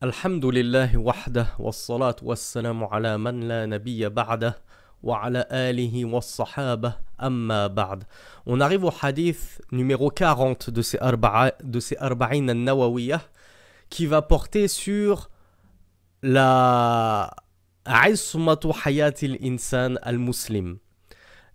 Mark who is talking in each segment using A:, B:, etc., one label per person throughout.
A: الحمد لله وحده والصلاة والسلام على من لا نبي بعده وعلى آله والصحابة أما بعد. On arrive au hadith numéro 40 de ces Arba'in al-Nawawiyah qui va porter sur la Ismatu Hayatil Insan al-Muslim,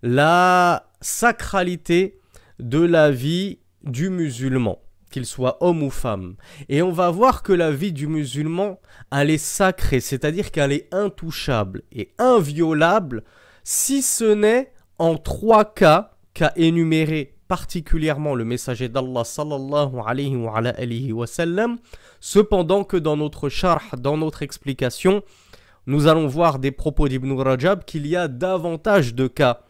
A: la sacralité de la vie du musulman, qu'il soit homme ou femme. Et on va voir que la vie du musulman, elle est sacrée, c'est-à-dire qu'elle est intouchable et inviolable, si ce n'est en trois cas qu'a énuméré particulièrement le messager d'Allah sallallahu alayhi wa sallam. Cependant que dans notre sharh, dans notre explication, nous allons voir des propos d'Ibn Rajab qu'il y a davantage de cas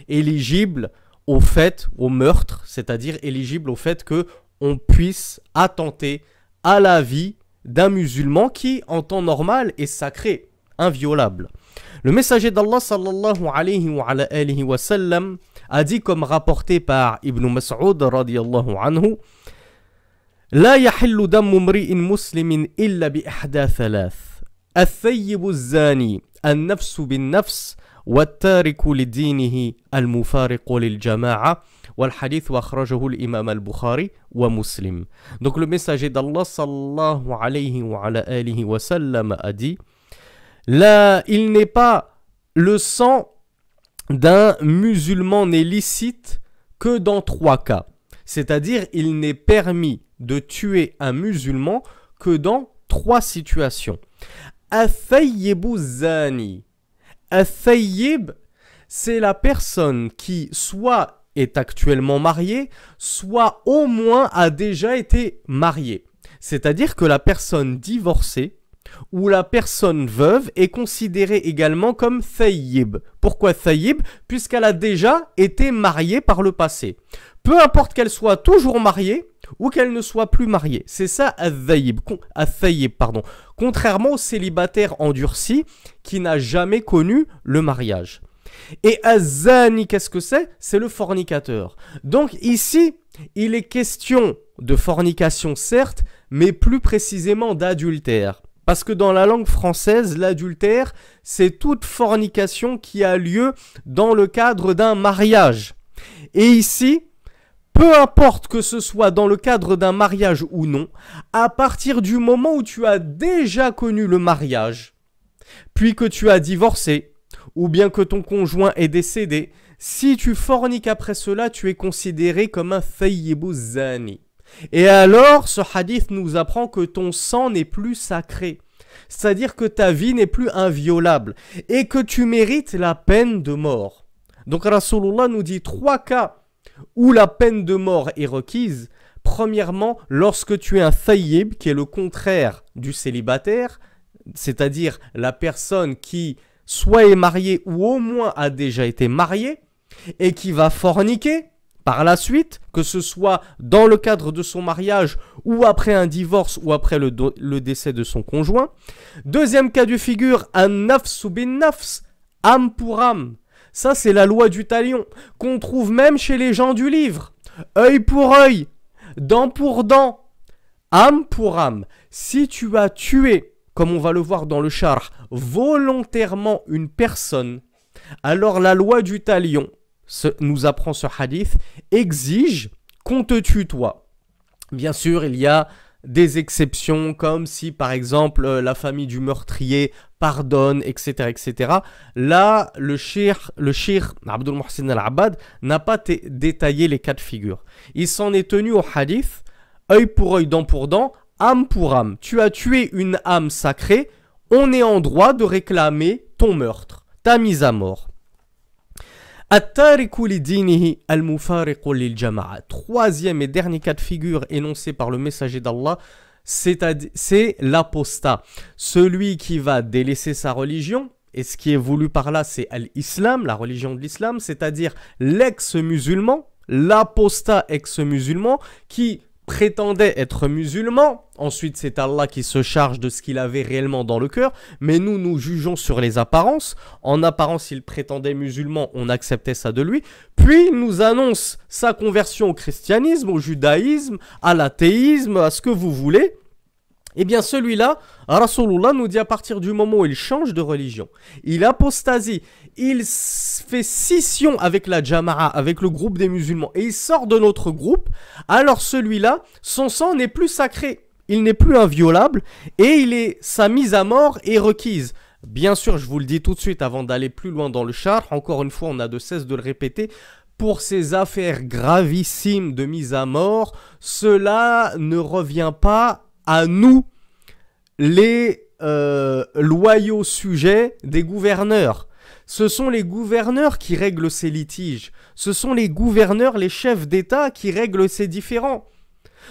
A: éligibles au fait, au meurtre, c'est-à-dire éligibles au fait que on puisse attenter à la vie d'un musulman qui, en temps normal, est sacré, inviolable. Le messager d'Allah sallallahu alayhi wa sallam a dit, comme rapporté par Ibn Mas'ud radiyallahu anhu, لا يحل دم امرئ مسلم إلا بإحدى ثلاث الثيب الزاني النفس بالنفس والتارك لدينه المفارق للجماعة والحديث وأخرجه الإمام البخاري ومسلم. Donc le messager d'Allah sallallahu alayhi wa sallam a dit, là, il n'est pas le sang d'un musulman n'est licite que dans trois cas. C'est-à-dire, il n'est permis de tuer un musulman que dans trois situations. Al-Thayyibu Zani. Al-Thayyib, c'est la personne qui soit est actuellement mariée, soit au moins a déjà été mariée. C'est-à-dire que la personne divorcée ou la personne veuve est considérée également comme Thayyib. Pourquoi Thayyib? Puisqu'elle a déjà été mariée par le passé. Peu importe qu'elle soit toujours mariée ou qu'elle ne soit plus mariée. C'est ça Al-Thayyib, pardon. Contrairement au célibataire endurci qui n'a jamais connu le mariage. Et Az-Zani, qu'est-ce que c'est? C'est le fornicateur. Donc ici, il est question de fornication certes, mais plus précisément d'adultère. Parce que dans la langue française, l'adultère, c'est toute fornication qui a lieu dans le cadre d'un mariage. Et ici, peu importe que ce soit dans le cadre d'un mariage ou non, à partir du moment où tu as déjà connu le mariage, puis que tu as divorcé, ou bien que ton conjoint est décédé, si tu forniques après cela, tu es considéré comme un thayyibu zani. Et alors, ce hadith nous apprend que ton sang n'est plus sacré. C'est-à-dire que ta vie n'est plus inviolable et que tu mérites la peine de mort. Donc Rasulullah nous dit trois cas où la peine de mort est requise. Premièrement, lorsque tu es un thayyib, qui est le contraire du célibataire, c'est-à-dire la personne qui soit est mariée ou au moins a déjà été mariée et qui va forniquer par la suite, que ce soit dans le cadre de son mariage ou après un divorce ou après le décès de son conjoint. Deuxième cas de figure, un nafsu bin nafs, âme pour âme. Ça, c'est la loi du talion, qu'on trouve même chez les gens du livre. Œil pour œil, dent pour dent, âme pour âme. Si tu as tué, comme on va le voir dans le charh, volontairement une personne, alors la loi du talion, nous apprend ce hadith, exige qu'on te tue toi. Bien sûr, il y a des exceptions, comme si par exemple la famille du meurtrier pardonne, etc. etc. Là, le shir Abdul Muhsin al-Abbad n'a pas détaillé les cas de figure. Il s'en est tenu au hadith, œil pour œil, dent pour dent, âme pour âme. Tu as tué une âme sacrée, on est en droit de réclamer ton meurtre, ta mise à mort. Troisième et dernier cas de figure énoncé par le messager d'Allah, c'est l'apostat, celui qui va délaisser sa religion. Et ce qui est voulu par là, c'est l'islam, la religion de l'islam, c'est-à-dire l'ex-musulman, l'apostat ex-musulman qui prétendait être musulman. Ensuite, c'est Allah qui se charge de ce qu'il avait réellement dans le cœur. Mais nous jugeons sur les apparences. En apparence, il prétendait musulman, on acceptait ça de lui. Puis, il nous annonce sa conversion au christianisme, au judaïsme, à l'athéisme, à ce que vous voulez. Eh bien celui-là, Rasulullah nous dit à partir du moment où il change de religion, il apostasie, il fait scission avec la Jama'a, avec le groupe des musulmans, et il sort de notre groupe, alors celui-là, son sang n'est plus sacré, il n'est plus inviolable, et sa mise à mort est requise. Bien sûr, je vous le dis tout de suite avant d'aller plus loin dans le charh, encore une fois, on a de cesse de le répéter, pour ces affaires gravissimes de mise à mort, cela ne revient pas à nous, les loyaux sujets des gouverneurs. Ce sont les gouverneurs qui règlent ces litiges. Ce sont les gouverneurs, les chefs d'État qui règlent ces différends.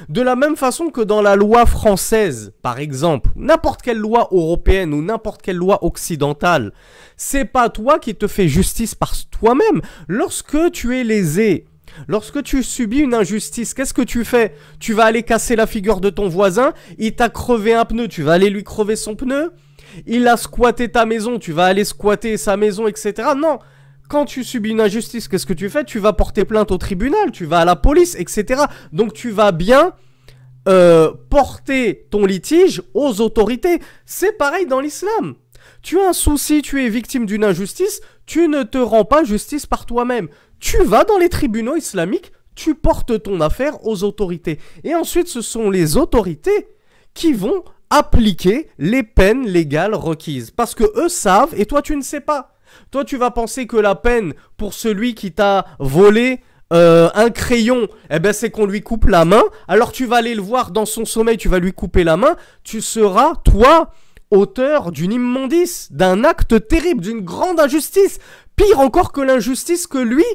A: De la même façon que dans la loi française, par exemple, n'importe quelle loi européenne ou n'importe quelle loi occidentale, c'est pas toi qui te fais justice par toi-même. Lorsque tu es lésé, lorsque tu subis une injustice, qu'est-ce que tu fais? Tu vas aller casser la figure de ton voisin, il t'a crevé un pneu, tu vas aller lui crever son pneu. Il a squatté ta maison, tu vas aller squatter sa maison, etc. Non, quand tu subis une injustice, qu'est-ce que tu fais? Tu vas porter plainte au tribunal, tu vas à la police, etc. Donc tu vas bien porter ton litige aux autorités. C'est pareil dans l'islam. Tu as un souci, tu es victime d'une injustice, tu ne te rends pas justice par toi-même. Tu vas dans les tribunaux islamiques, tu portes ton affaire aux autorités. Et ensuite, ce sont les autorités qui vont appliquer les peines légales requises. Parce que eux savent et toi, tu ne sais pas. Toi, tu vas penser que la peine pour celui qui t'a volé un crayon, eh ben, c'est qu'on lui coupe la main. Alors, tu vas aller le voir dans son sommeil, tu vas lui couper la main. Tu seras, toi, auteur d'une immondice, d'un acte terrible, d'une grande injustice. Pire encore que l'injustice que lui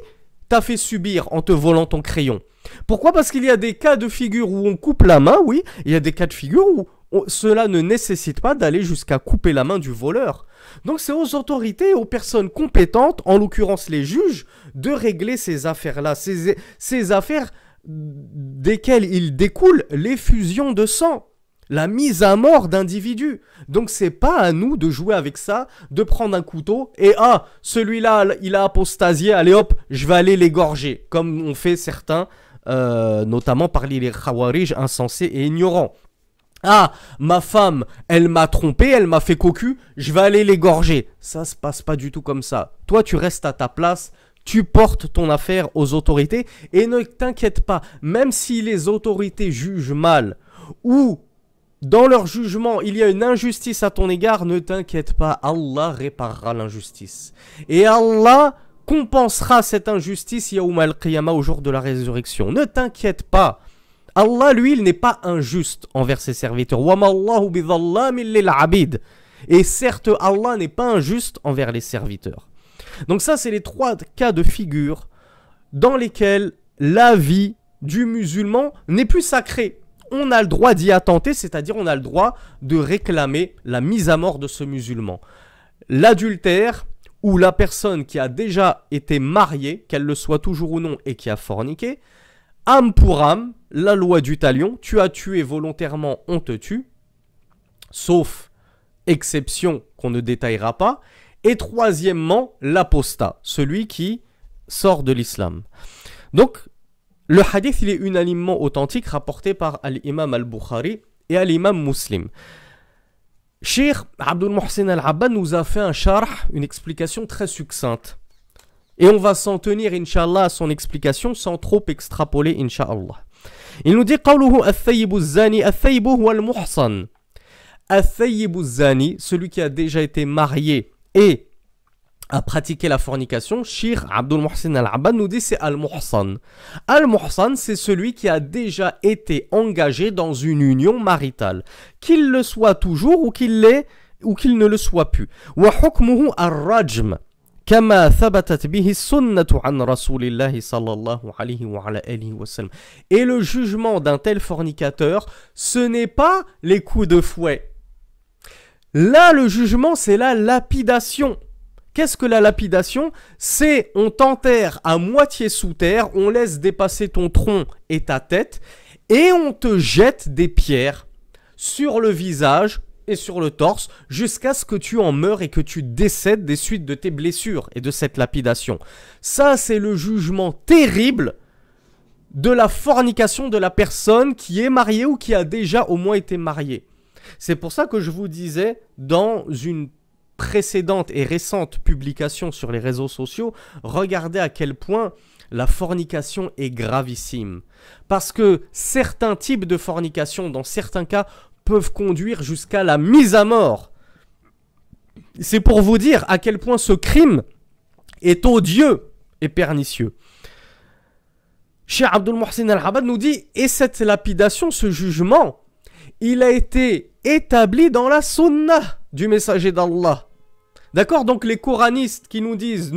A: t'a fait subir en te volant ton crayon. Pourquoi? Parce qu'il y a des cas de figure où on coupe la main, oui. Il y a des cas de figure où cela ne nécessite pas d'aller jusqu'à couper la main du voleur. Donc c'est aux autorités et aux personnes compétentes, en l'occurrence les juges, de régler ces affaires-là. Ces affaires desquelles il découle l'effusion de sang, la mise à mort d'individus. Donc c'est pas à nous de jouer avec ça, de prendre un couteau et celui-là il a apostasié, allez hop, je vais aller l'égorger, comme on fait certains, notamment parmi les khawarij insensés et ignorants. Ma femme, elle m'a trompé, elle m'a fait cocu, je vais aller l'égorger. Ça se passe pas du tout comme ça. Toi, tu restes à ta place, tu portes ton affaire aux autorités et ne t'inquiète pas, même si les autorités jugent mal ou dans leur jugement, il y a une injustice à ton égard, ne t'inquiète pas, Allah réparera l'injustice. Et Allah compensera cette injustice Yawm al-Qiyamah au jour de la résurrection. Ne t'inquiète pas. Allah, lui, il n'est pas injuste envers ses serviteurs. Et certes, Allah n'est pas injuste envers les serviteurs. Donc ça, c'est les 3 cas de figure dans lesquels la vie du musulman n'est plus sacrée. On a le droit d'y attenter, c'est-à-dire on a le droit de réclamer la mise à mort de ce musulman. L'adultère ou la personne qui a déjà été mariée, qu'elle le soit toujours ou non, et qui a forniqué, âme pour âme, la loi du talion, tu as tué volontairement, on te tue, sauf exception qu'on ne détaillera pas. Et troisièmement, l'apostat, celui qui sort de l'islam. Donc, le hadith, il est unanimement authentique, rapporté par l'imam al-Bukhari et l'imam Muslim. Cheikh Abdul Muhsin al-Abbad nous a fait un sharh, une explication très succincte. Et on va s'en tenir, Inch'Allah, à son explication sans trop extrapoler, Inch'Allah. Il nous dit قوله الثيب الزاني الثيب هو المحصن. الثيب الزاني, celui qui a déjà été marié et a pratiqué la fornication, Cheikh Abdul Muhsin al-Abbad nous dit c'est al-muhsan. Al-muhsan, c'est celui qui a déjà été engagé dans une union maritale, qu'il le soit toujours ou qu'il ne le soit plus. وحكمه الرجم. كما ثبتت به السنة عن رسول الله صلى الله عليه وعلى آله وسلم. Et le jugement d'un tel fornicateur, ce n'est pas les coups de fouet. Là, le jugement, c'est la lapidation. Qu'est-ce que la lapidation? C'est on t'enterre à moitié sous terre, on laisse dépasser ton tronc et ta tête, et on te jette des pierres sur le visage et sur le torse jusqu'à ce que tu en meures et que tu décèdes des suites de tes blessures et de cette lapidation. Ça, c'est le jugement terrible de la fornication de la personne qui est mariée ou qui a déjà au moins été mariée. C'est pour ça que je vous disais dans une précédente et récente publication sur les réseaux sociaux, regardez à quel point la fornication est gravissime. Parce que certains types de fornication, dans certains cas, peuvent conduire jusqu'à la mise à mort. C'est pour vous dire à quel point ce crime est odieux et pernicieux. Cheikh Abdul Muhsin Al-Abbad nous dit, et cette lapidation, ce jugement, il a été établi dans la sunnah du messager d'Allah. D'accord? Donc les coranistes qui nous disent,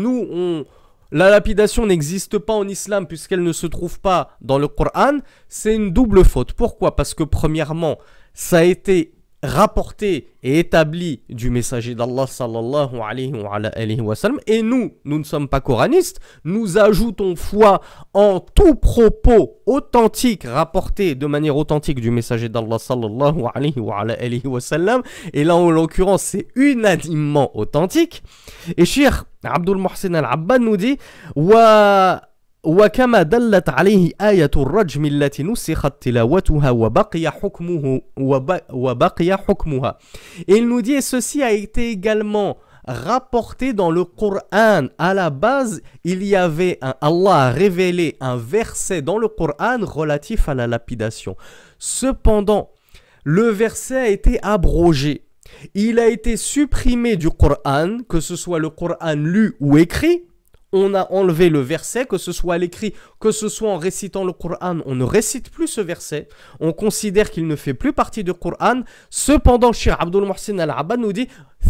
A: la lapidation n'existe pas en islam puisqu'elle ne se trouve pas dans le Coran, c'est une double faute. Pourquoi? Parce que premièrement, ça a été rapporté et établi du messager d'Allah sallallahu alayhi wa sallam, et nous ne sommes pas coranistes, nous ajoutons foi en tout propos authentique rapporté de manière authentique du messager d'Allah sallallahu alayhi wa sallam, et là en l'occurrence c'est unanimement authentique. Et Cheikh Abdul Muhsin Al-Abbad nous dit وكما دلت عليه آية الرجم التي نسخت تلاوتها وبقي حكمها. Et il nous dit, et ceci a été également rapporté dans le Coran. À la base, Allah a révélé un verset dans le Coran relatif à la lapidation. Cependant, le verset a été abrogé. Il a été supprimé du Coran, que ce soit le Coran lu ou écrit. On a enlevé le verset, que ce soit à l'écrit, que ce soit en récitant le Coran, on ne récite plus ce verset. On considère qu'il ne fait plus partie du Coran. Cependant, Cheikh Abdul Muhsin Al-Abbad nous dit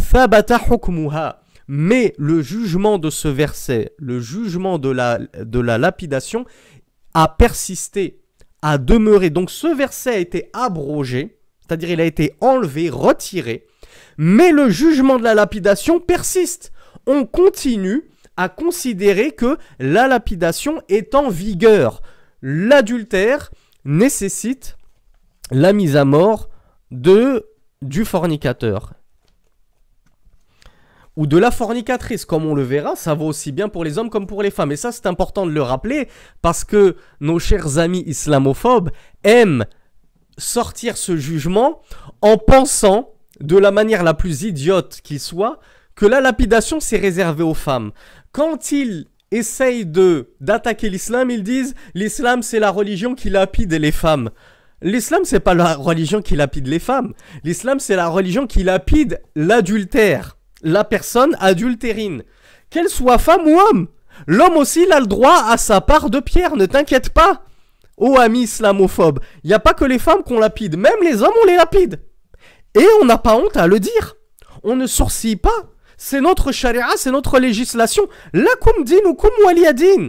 A: Thabata hukmuha. Mais le jugement de ce verset, le jugement de la lapidation, a persisté, a demeuré. Donc ce verset a été abrogé, c'est-à-dire il a été enlevé, retiré. Mais le jugement de la lapidation persiste. On continue à considérer que la lapidation est en vigueur. L'adultère nécessite la mise à mort du fornicateur ou de la fornicatrice, comme on le verra. Ça vaut aussi bien pour les hommes comme pour les femmes. Et ça, c'est important de le rappeler parce que nos chers amis islamophobes aiment sortir ce jugement en pensant, de la manière la plus idiote qui soit, que la lapidation c'est réservé aux femmes. Quand ils essayent d'attaquer l'islam, ils disent l'islam c'est la religion qui lapide les femmes. L'islam c'est pas la religion qui lapide les femmes. L'islam c'est la religion qui lapide l'adultère, la personne adultérine, qu'elle soit femme ou homme. L'homme aussi il a le droit à sa part de pierre, ne t'inquiète pas. Ô amis islamophobes, il n'y a pas que les femmes qu'on lapide, même les hommes on les lapide. Et on n'a pas honte à le dire. On ne sourcille pas. C'est notre charia, c'est notre législation. Lakum dinukum waliyadin.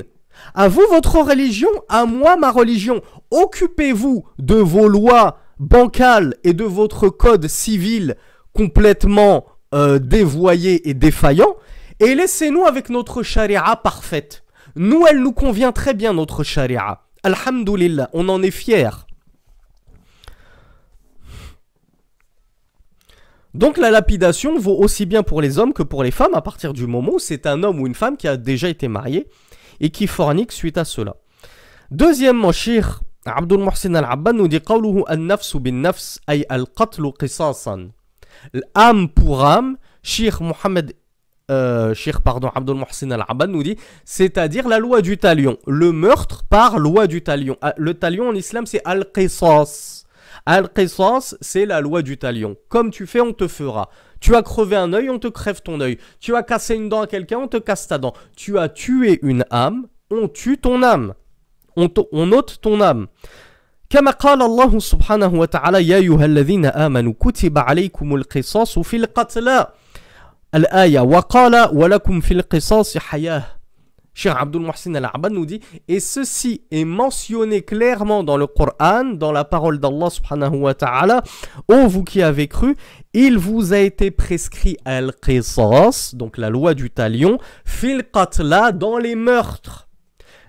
A: À vous votre religion, à moi ma religion. Occupez-vous de vos lois bancales et de votre code civil complètement dévoyé et défaillant. Et laissez-nous avec notre charia parfaite. Nous, elle nous convient très bien, notre charia. Alhamdulillah, on en est fiers. Donc la lapidation vaut aussi bien pour les hommes que pour les femmes à partir du moment où c'est un homme ou une femme qui a déjà été marié et qui fornique suite à cela. Deuxièmement, Cheikh Abdul Muhsin Al-Abbad nous dit qawluhu an-nafsu bin-nafs ay al-qatlu qisasan. L'âme pour âme, Cheikh Abdul Muhsin Al-Abbad nous dit, c'est-à-dire la loi du talion, le meurtre par loi du talion. Le talion en islam c'est al-qisas. Al-Qisas, c'est la loi du talion. Comme tu fais, on te fera. Tu as crevé un œil, on te crève ton œil. Tu as cassé une dent à quelqu'un, on te casse ta dent. Tu as tué une âme, on tue ton âme. On ôte ton âme. كما قال الله سبحانه وتعالى يا أيها الذين آمنوا كتب عليكم القصاص في القتلى الآية وقال ولكم في القصاص حياة. Cheikh Abdul Muhsin Al-Abbad nous dit, et ceci est mentionné clairement dans le Coran, dans la parole d'Allah subhanahu wa ta'ala, ô vous qui avez cru, il vous a été prescrit al-qisas, donc la loi du talion, fil qatla, dans les meurtres.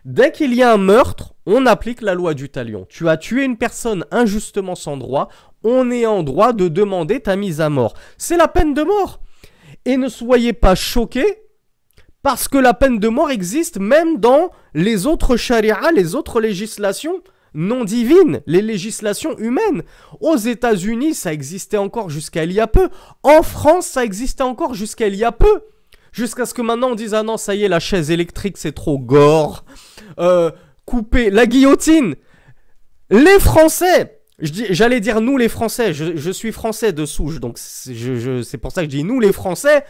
A: Dès qu'il y a un meurtre, on applique la loi du talion. Tu as tué une personne injustement sans droit, on est en droit de demander ta mise à mort. C'est la peine de mort. Et ne soyez pas choqués, parce que la peine de mort existe même dans les autres charia, les autres législations non divines, les législations humaines. Aux États-Unis, ça existait encore jusqu'à il y a peu. En France, ça existait encore jusqu'à il y a peu. Jusqu'à ce que maintenant on dise, ah non, ça y est, la chaise électrique, c'est trop gore. Couper la guillotine. Les Français, j'allais dire nous les Français, je suis français de souche, donc c'est pour ça que je dis nous les Français,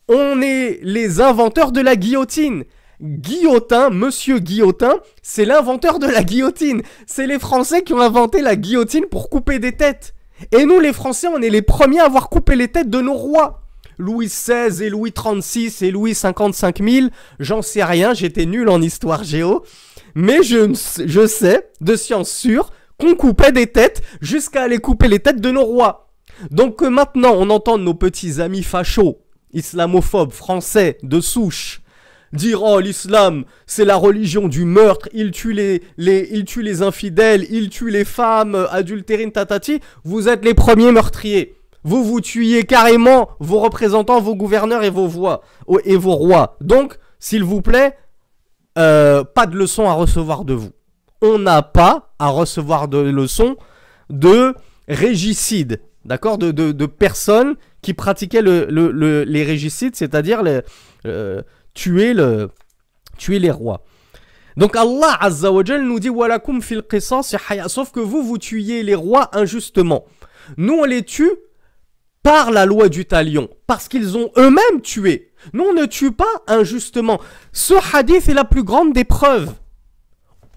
A: on est les inventeurs de la guillotine. Guillotin, monsieur Guillotin, c'est l'inventeur de la guillotine. C'est les Français qui ont inventé la guillotine pour couper des têtes. Et nous les Français, on est les premiers à avoir coupé les têtes de nos rois. Louis XVI et Louis XXXVI et Louis 55 000, j'en sais rien, j'étais nul en histoire géo. Mais je sais, de science sûre, qu'on coupait des têtes jusqu'à aller couper les têtes de nos rois. Donc maintenant, on entend nos petits amis fachos, islamophobes, français, de souche, dire « Oh, l'islam, c'est la religion du meurtre, il tue les infidèles, il tue les femmes, adultérines, tatati. » Vous êtes les premiers meurtriers. Vous tuiez carrément vos représentants, vos gouverneurs et vos rois. Donc, s'il vous plaît, pas de leçons à recevoir de vous. On n'a pas à recevoir de leçons de régicide, d'accord, de personnes qui pratiquaient les régicides, c'est-à-dire tuer les rois. Donc Allah Azza wa Jal nous dit walakum fil qisas haya, sauf que vous tuiez les rois injustement. Nous on les tue par la loi du talion, parce qu'ils ont eux-mêmes tué. Nous on ne tue pas injustement. Ce hadith est la plus grande des preuves.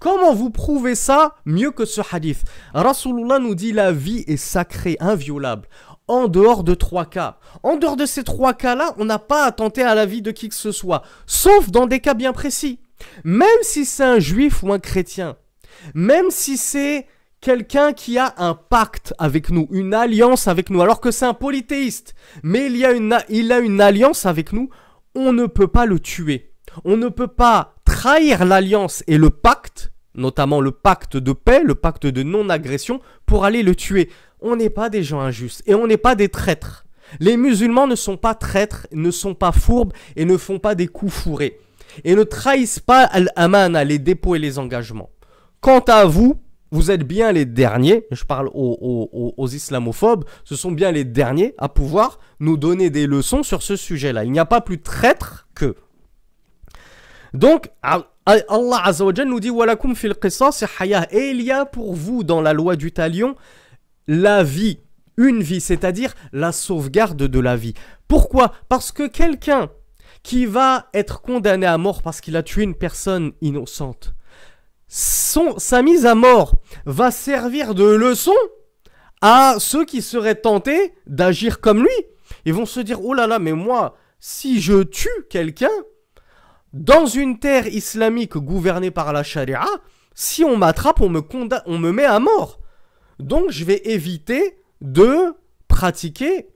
A: Comment vous prouvez ça mieux que ce hadith? Rasulullah nous dit la vie est sacrée, inviolable. En dehors de 3 cas. En dehors de ces 3 cas-là, on n'a pas à attenter à la vie de qui que ce soit. Sauf dans des cas bien précis. Même si c'est un juif ou un chrétien. Même si c'est quelqu'un qui a un pacte avec nous, une alliance avec nous, alors que c'est un polythéiste. Mais il a une alliance avec nous, on ne peut pas le tuer. On ne peut pas trahir l'alliance et le pacte, notamment le pacte de paix, le pacte de non-agression, pour aller le tuer. On n'est pas des gens injustes et on n'est pas des traîtres. Les musulmans ne sont pas traîtres, ne sont pas fourbes et ne font pas des coups fourrés. Et ne trahissent pas al-amana, les dépôts et les engagements. Quant à vous, vous êtes bien les derniers, je parle aux islamophobes, ce sont bien les derniers à pouvoir nous donner des leçons sur ce sujet-là. Il n'y a pas plus traître qu'eux. Donc, Allah Azza wa Jal nous dit walakum fil qisas haya, et il y a pour vous dans la loi du talion la vie, une vie, c'est-à-dire la sauvegarde de la vie. Pourquoi? Parce que quelqu'un qui va être condamné à mort parce qu'il a tué une personne innocente, sa mise à mort va servir de leçon à ceux qui seraient tentés d'agir comme lui. Ils vont se dire, oh là là, mais moi, si je tue quelqu'un, dans une terre islamique gouvernée par la charia, si on m'attrape, on me met à mort. Donc je vais éviter de pratiquer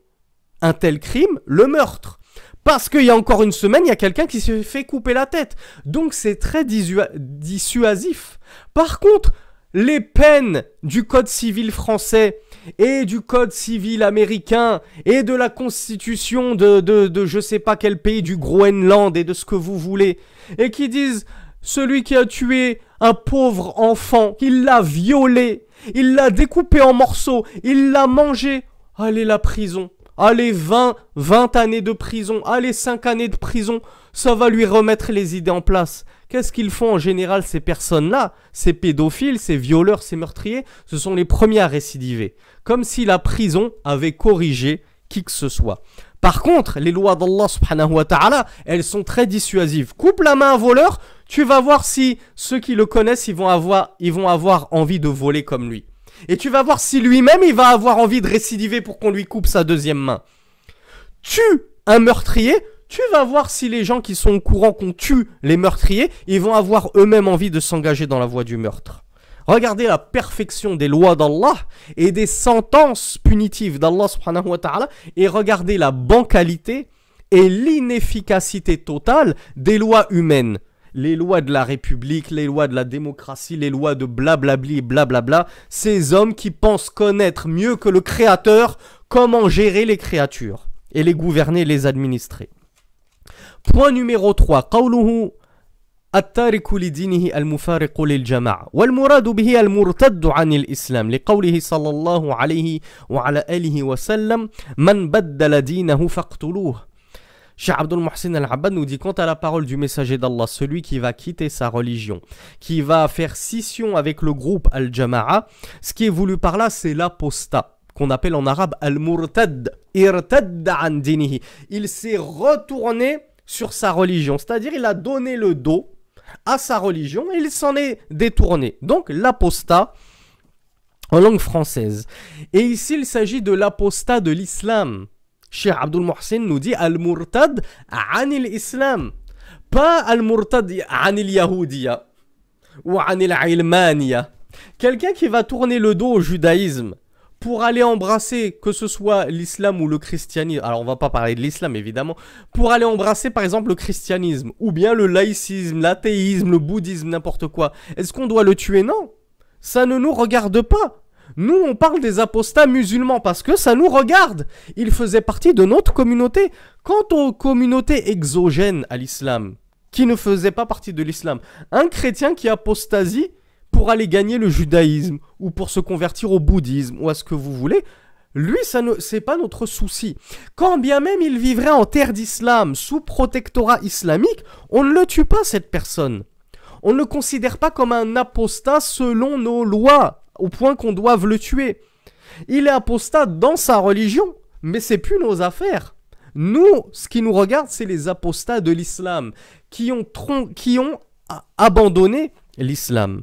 A: un tel crime, le meurtre. Parce qu'il y a encore une semaine, il y a quelqu'un qui s'est fait couper la tête. Donc c'est très dissuasif. Par contre, les peines du code civil français et du code civil américain et de la constitution de je sais pas quel pays, du Groenland et de ce que vous voulez, et qui disent celui qui a tué un pauvre enfant, il l'a violé, il l'a découpé en morceaux, il l'a mangé, allez la prison. Allez 20 années de prison, allez 5 années de prison, ça va lui remettre les idées en place. Qu'est-ce qu'ils font en général ces personnes-là? Ces pédophiles, ces violeurs, ces meurtriers, ce sont les premiers à récidiver. Comme si la prison avait corrigé qui que ce soit. Par contre, les lois d'Allah subhanahu wa ta'ala, elles sont très dissuasives. Coupe la main à un voleur, tu vas voir si ceux qui le connaissent, ils vont avoir envie de voler comme lui. Et tu vas voir si lui-même, il va avoir envie de récidiver pour qu'on lui coupe sa deuxième main. Tue un meurtrier, tu vas voir si les gens qui sont au courant qu'on tue les meurtriers, ils vont avoir eux-mêmes envie de s'engager dans la voie du meurtre. Regardez la perfection des lois d'Allah et des sentences punitives d'Allah subhanahu wa ta'ala, et regardez la bancalité et l'inefficacité totale des lois humaines. Les lois de la République, les lois de la démocratie, les lois de blablabli, blablabla. Ces hommes qui pensent connaître mieux que le Créateur comment gérer les créatures et les gouverner, les administrer. Point numéro 3. Qawluhu التارك لدينه المفارق للجماعة والمراد به المرتد عن الإسلام لقوله صلى الله عليه وعلى آله وسلم من بدل دينه فاقتلوه. Cheikh Abdul Mohsin Al-Abbad nous dit quant à la parole du messager d'Allah, celui qui va quitter sa religion, qui va faire scission avec le groupe Al-Jama'a, ce qui est voulu par là c'est l'apostat, qu'on appelle en arabe Al-Murtad, irtadda an dinihi. Il s'est retourné sur sa religion, c'est-à-dire il a donné le dos à sa religion et il s'en est détourné. Donc l'apostat en langue française. Et ici il s'agit de l'apostat de l'islam. Cheikh Abdul Mohsin nous dit Al-Murtad anil Islam, pas Al-Murtad anil Yahoudiya ou anil Ilmaniya. Quelqu'un qui va tourner le dos au judaïsme pour aller embrasser que ce soit l'islam ou le christianisme, alors on va pas parler de l'islam évidemment, pour aller embrasser par exemple le christianisme ou bien le laïcisme, l'athéisme, le bouddhisme, n'importe quoi. Est-ce qu'on doit le tuer? Non, ça ne nous regarde pas. Nous, on parle des apostats musulmans parce que ça nous regarde. Ils faisaient partie de notre communauté. Quant aux communautés exogènes à l'islam, qui ne faisaient pas partie de l'islam, un chrétien qui apostasie pour aller gagner le judaïsme ou pour se convertir au bouddhisme ou à ce que vous voulez, lui, c'est pas notre souci. Quand bien même il vivrait en terre d'islam, sous protectorat islamique, on ne le tue pas, cette personne. On ne le considère pas comme un apostat selon nos lois, au point qu'on doive le tuer. Il est apostat dans sa religion, mais c'est plus nos affaires. Nous, ce qui nous regarde, c'est les apostats de l'islam, qui ont abandonné l'islam.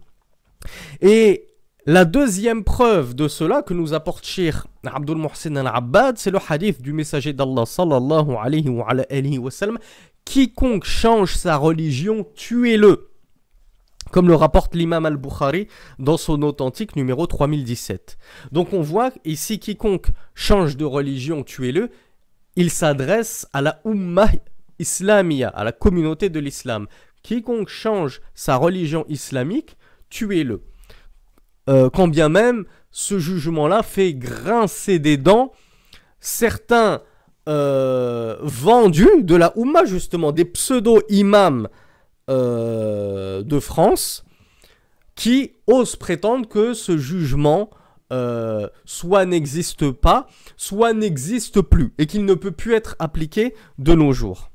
A: Et la deuxième preuve de cela que nous apporte Cheikh Abdul Mohsin Al-Abbad, c'est le hadith du messager d'Allah sallallahu alayhi wa sallam, quiconque change sa religion, tuez-le. Comme le rapporte l'imam al-Bukhari dans son authentique numéro 3017. Donc on voit ici, quiconque change de religion, tuez-le, il s'adresse à la Ummah Islamiyya, à la communauté de l'islam. Quiconque change sa religion islamique, tuez-le. Quand bien même, ce jugement-là fait grincer des dents certains vendus de la Ummah, justement, des pseudo-imams de France qui osent prétendre que ce jugement soit n'existe pas, soit n'existe plus et qu'il ne peut plus être appliqué de nos jours.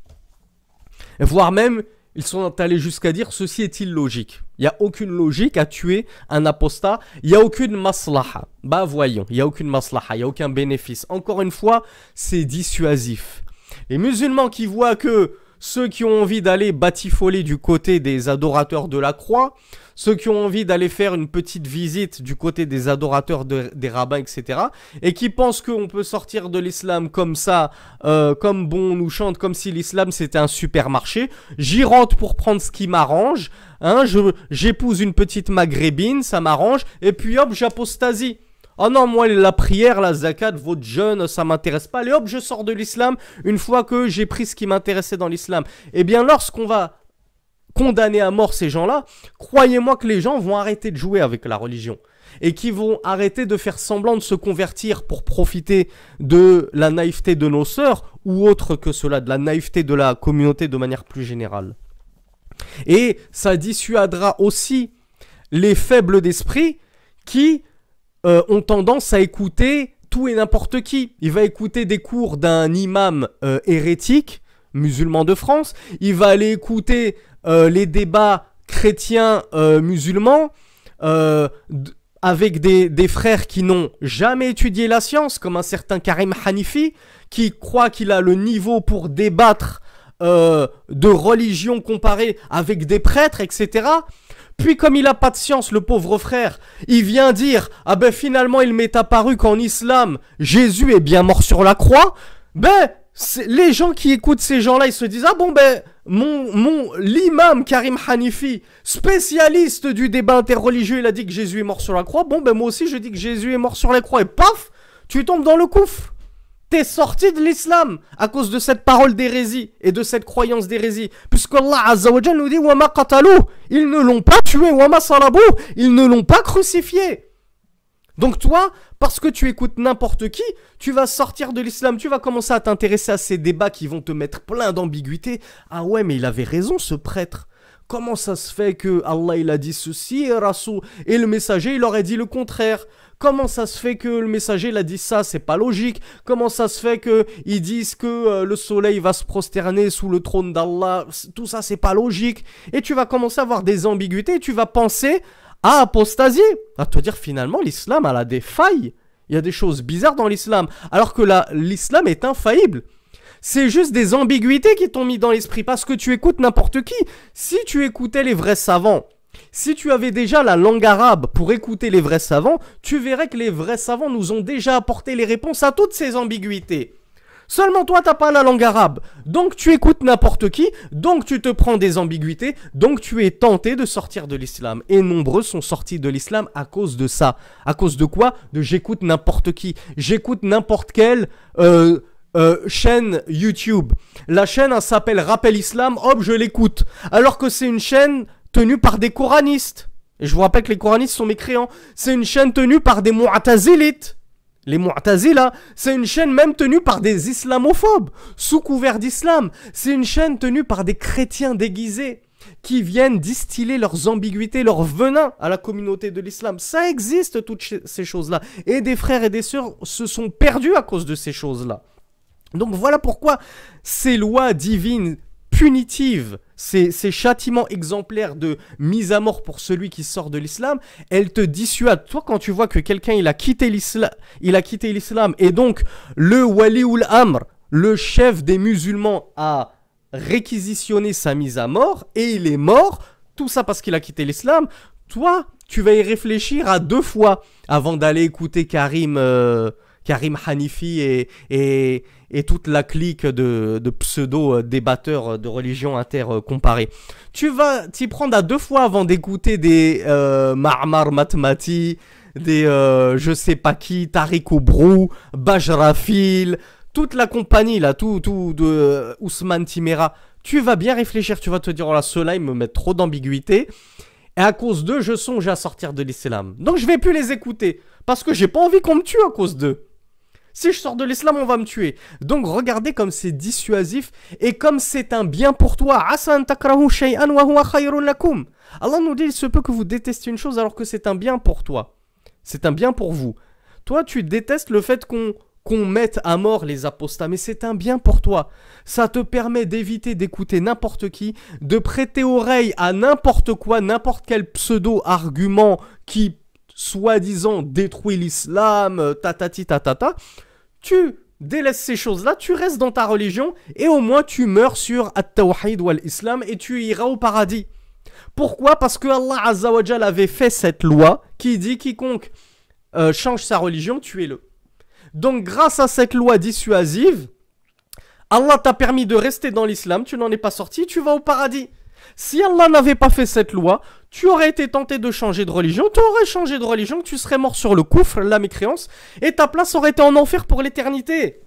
A: Voire même, ils sont allés jusqu'à dire ceci est illogique. Il n'y a aucune logique à tuer un apostat, il n'y a aucune maslaha. Bah voyons, il n'y a aucune maslaha, il n'y a aucun bénéfice. Encore une fois, c'est dissuasif. Les musulmans qui voient que ceux qui ont envie d'aller batifoler du côté des adorateurs de la croix, ceux qui ont envie d'aller faire une petite visite du côté des adorateurs des rabbins, etc. Et qui pensent qu'on peut sortir de l'islam comme ça, comme bon on nous chante, comme si l'islam c'était un supermarché. J'y rentre pour prendre ce qui m'arrange, hein, j'épouse une petite maghrébine, ça m'arrange, et puis hop, j'apostasie. Oh non, moi la prière, la zakat, votre jeûne, ça m'intéresse pas. Allez hop, je sors de l'islam une fois que j'ai pris ce qui m'intéressait dans l'islam. Eh bien, lorsqu'on va condamner à mort ces gens-là, croyez-moi que les gens vont arrêter de jouer avec la religion. Et qui vont arrêter de faire semblant de se convertir pour profiter de la naïveté de nos sœurs ou autre que cela, de la naïveté de la communauté de manière plus générale. Et ça dissuadera aussi les faibles d'esprit qui ont tendance à écouter tout et n'importe qui. Il va écouter des cours d'un imam hérétique, musulman de France. Il va aller écouter les débats chrétiens musulmans avec des frères qui n'ont jamais étudié la science, comme un certain Karim Hanifi, qui croit qu'il a le niveau pour débattre de religion comparée avec des prêtres, etc. Puis comme il n'a pas de science, le pauvre frère, il vient dire « Ah ben finalement il m'est apparu qu'en islam, Jésus est bien mort sur la croix ». Ben, les gens qui écoutent ces gens-là, ils se disent « Ah bon ben, l'imam Karim Hanifi, spécialiste du débat interreligieux, il a dit que Jésus est mort sur la croix. Bon ben moi aussi je dis que Jésus est mort sur la croix. » Et paf, tu tombes dans le gouffre. T'es sorti de l'islam à cause de cette parole d'hérésie et de cette croyance d'hérésie. Puisque Allah Azza wa Jal nous dit « Wama qatalu » ils ne l'ont pas tué. « Wama salabu » ils ne l'ont pas crucifié. Donc toi, parce que tu écoutes n'importe qui, tu vas sortir de l'islam. Tu vas commencer à t'intéresser à ces débats qui vont te mettre plein d'ambiguïté. Ah ouais, mais il avait raison ce prêtre. Comment ça se fait que Allah il a dit ceci et le messager il aurait dit le contraire? Comment ça se fait que le messager il a dit ça? C'est pas logique. Comment ça se fait qu'ils disent que le soleil va se prosterner sous le trône d'Allah? Tout ça c'est pas logique. Et tu vas commencer à avoir des ambiguïtés et tu vas penser à apostasier, à te dire finalement l'islam elle a des failles. Il y a des choses bizarres dans l'islam, alors que l'islam est infaillible. C'est juste des ambiguïtés qui t'ont mis dans l'esprit, parce que tu écoutes n'importe qui. Si tu écoutais les vrais savants, si tu avais déjà la langue arabe pour écouter les vrais savants, tu verrais que les vrais savants nous ont déjà apporté les réponses à toutes ces ambiguïtés. Seulement toi, t'as pas la langue arabe, donc tu écoutes n'importe qui, donc tu te prends des ambiguïtés, donc tu es tenté de sortir de l'islam. Et nombreux sont sortis de l'islam à cause de ça. À cause de quoi? De j'écoute n'importe qui, j'écoute n'importe quelle chaîne YouTube. La chaîne elle s'appelle Rappel Islam, hop je l'écoute. Alors que c'est une chaîne tenue par des coranistes. Et je vous rappelle que les coranistes sont mécréants. C'est une chaîne tenue par des mu'tazilites. Les Mu'tazila, c'est une chaîne même tenue par des islamophobes, sous couvert d'islam. C'est une chaîne tenue par des chrétiens déguisés qui viennent distiller leurs ambiguïtés, leur venin à la communauté de l'islam. Ça existe, toutes ces choses-là. Et des frères et des sœurs se sont perdus à cause de ces choses-là. Donc voilà pourquoi ces lois divines punitives, ces châtiments exemplaires de mise à mort pour celui qui sort de l'islam, elles te dissuadent. Toi, quand tu vois que quelqu'un il a quitté l'islam et donc le wali ou l'amr, le chef des musulmans, a réquisitionné sa mise à mort et il est mort, tout ça parce qu'il a quitté l'islam, toi, tu vas y réfléchir à 2 fois avant d'aller écouter Karim Hanifi et toute la clique de pseudo-débatteurs de religion intercomparée. Tu vas t'y prendre à 2 fois avant d'écouter des Ma'mar Matmati, des je sais pas qui, Tariq Oubrou, Bajrafil, toute la compagnie là, tout de Ousmane Timera. Tu vas bien réfléchir, tu vas te dire, oh là, ceux-là ils me mettent trop d'ambiguïté. Et à cause d'eux, je songe à sortir de l'islam. Donc je vais plus les écouter, parce que j'ai pas envie qu'on me tue à cause d'eux. Si je sors de l'islam, on va me tuer. Donc regardez comme c'est dissuasif et comme c'est un bien pour toi. Allah nous dit, il se peut que vous détestiez une chose alors que c'est un bien pour toi. C'est un bien pour vous. Toi, tu détestes le fait qu'on mette à mort les apostats, mais c'est un bien pour toi. Ça te permet d'éviter d'écouter n'importe qui, de prêter oreille à n'importe quoi, n'importe quel pseudo-argument qui, soi-disant, détruit l'islam, tatati tatata. Tu délaisses ces choses-là, tu restes dans ta religion et au moins tu meurs sur at-tawhid wal islam et tu iras au paradis. Pourquoi? Parce que Allah Azza wa Jal avait fait cette loi qui dit quiconque change sa religion, tuez-le. Donc grâce à cette loi dissuasive, Allah t'a permis de rester dans l'islam, tu n'en es pas sorti, tu vas au paradis. Si Allah n'avait pas fait cette loi, tu aurais été tenté de changer de religion, tu aurais changé de religion, tu serais mort sur le koufr, la mécréance, et ta place aurait été en enfer pour l'éternité.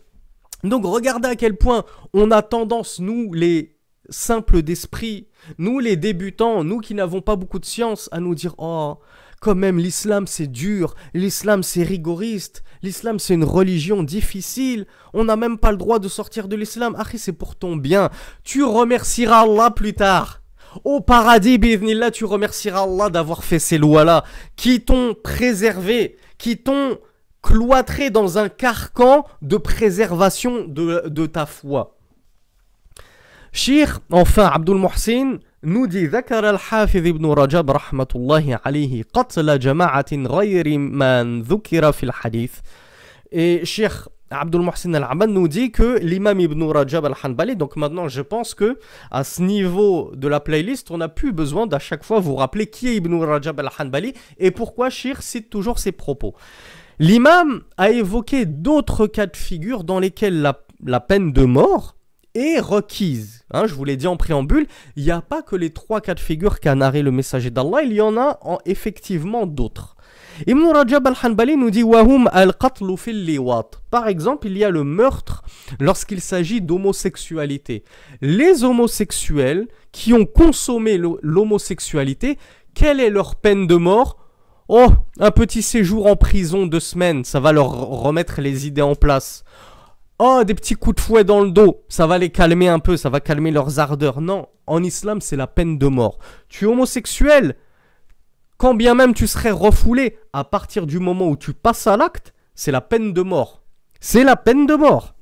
A: Donc regardez à quel point on a tendance, nous les simples d'esprit, nous les débutants, nous qui n'avons pas beaucoup de science, à nous dire « Oh, quand même l'islam c'est dur, l'islam c'est rigoriste, l'islam c'est une religion difficile, on n'a même pas le droit de sortir de l'islam. Ah, c'est pour ton bien, tu remercieras Allah plus tard. Au paradis, bi'idhnillah, tu remercieras Allah d'avoir fait ces lois-là, qui t'ont préservé, qui t'ont cloîtré dans un carcan de préservation de ta foi. Cheikh, enfin, Abdul Muhsin, nous dit ذكر الحافظ ابن رجب رحمة الله عليه قتل جماعة غير من ذكر في الحديث. Et Cheikh Abdul Muhsin al-Abbad nous dit que l'imam Ibn Rajab al-Hanbali, donc maintenant je pense que à ce niveau de la playlist, on n'a plus besoin d'à chaque fois vous rappeler qui est Ibn Rajab al-Hanbali et pourquoi Cheikh cite toujours ses propos. L'imam a évoqué d'autres cas de figure dans lesquels la peine de mort est requise. Hein, je vous l'ai dit en préambule, il n'y a pas que les 3 cas de figure qu'a narré le messager d'Allah, il y en a effectivement d'autres. Ibn Rajab al-Hanbali nous dit wahum al-qatlu fil liwat. Par exemple, il y a le meurtre lorsqu'il s'agit d'homosexualité. Les homosexuels qui ont consommé l'homosexualité, quelle est leur peine de mort? Oh, un petit séjour en prison 2 semaines, ça va leur remettre les idées en place. Oh, des petits coups de fouet dans le dos, ça va les calmer un peu, ça va calmer leurs ardeurs. Non, en islam, c'est la peine de mort. Tu es homosexuel, quand bien même tu serais refoulé, à partir du moment où tu passes à l'acte, c'est la peine de mort. C'est la peine de mort.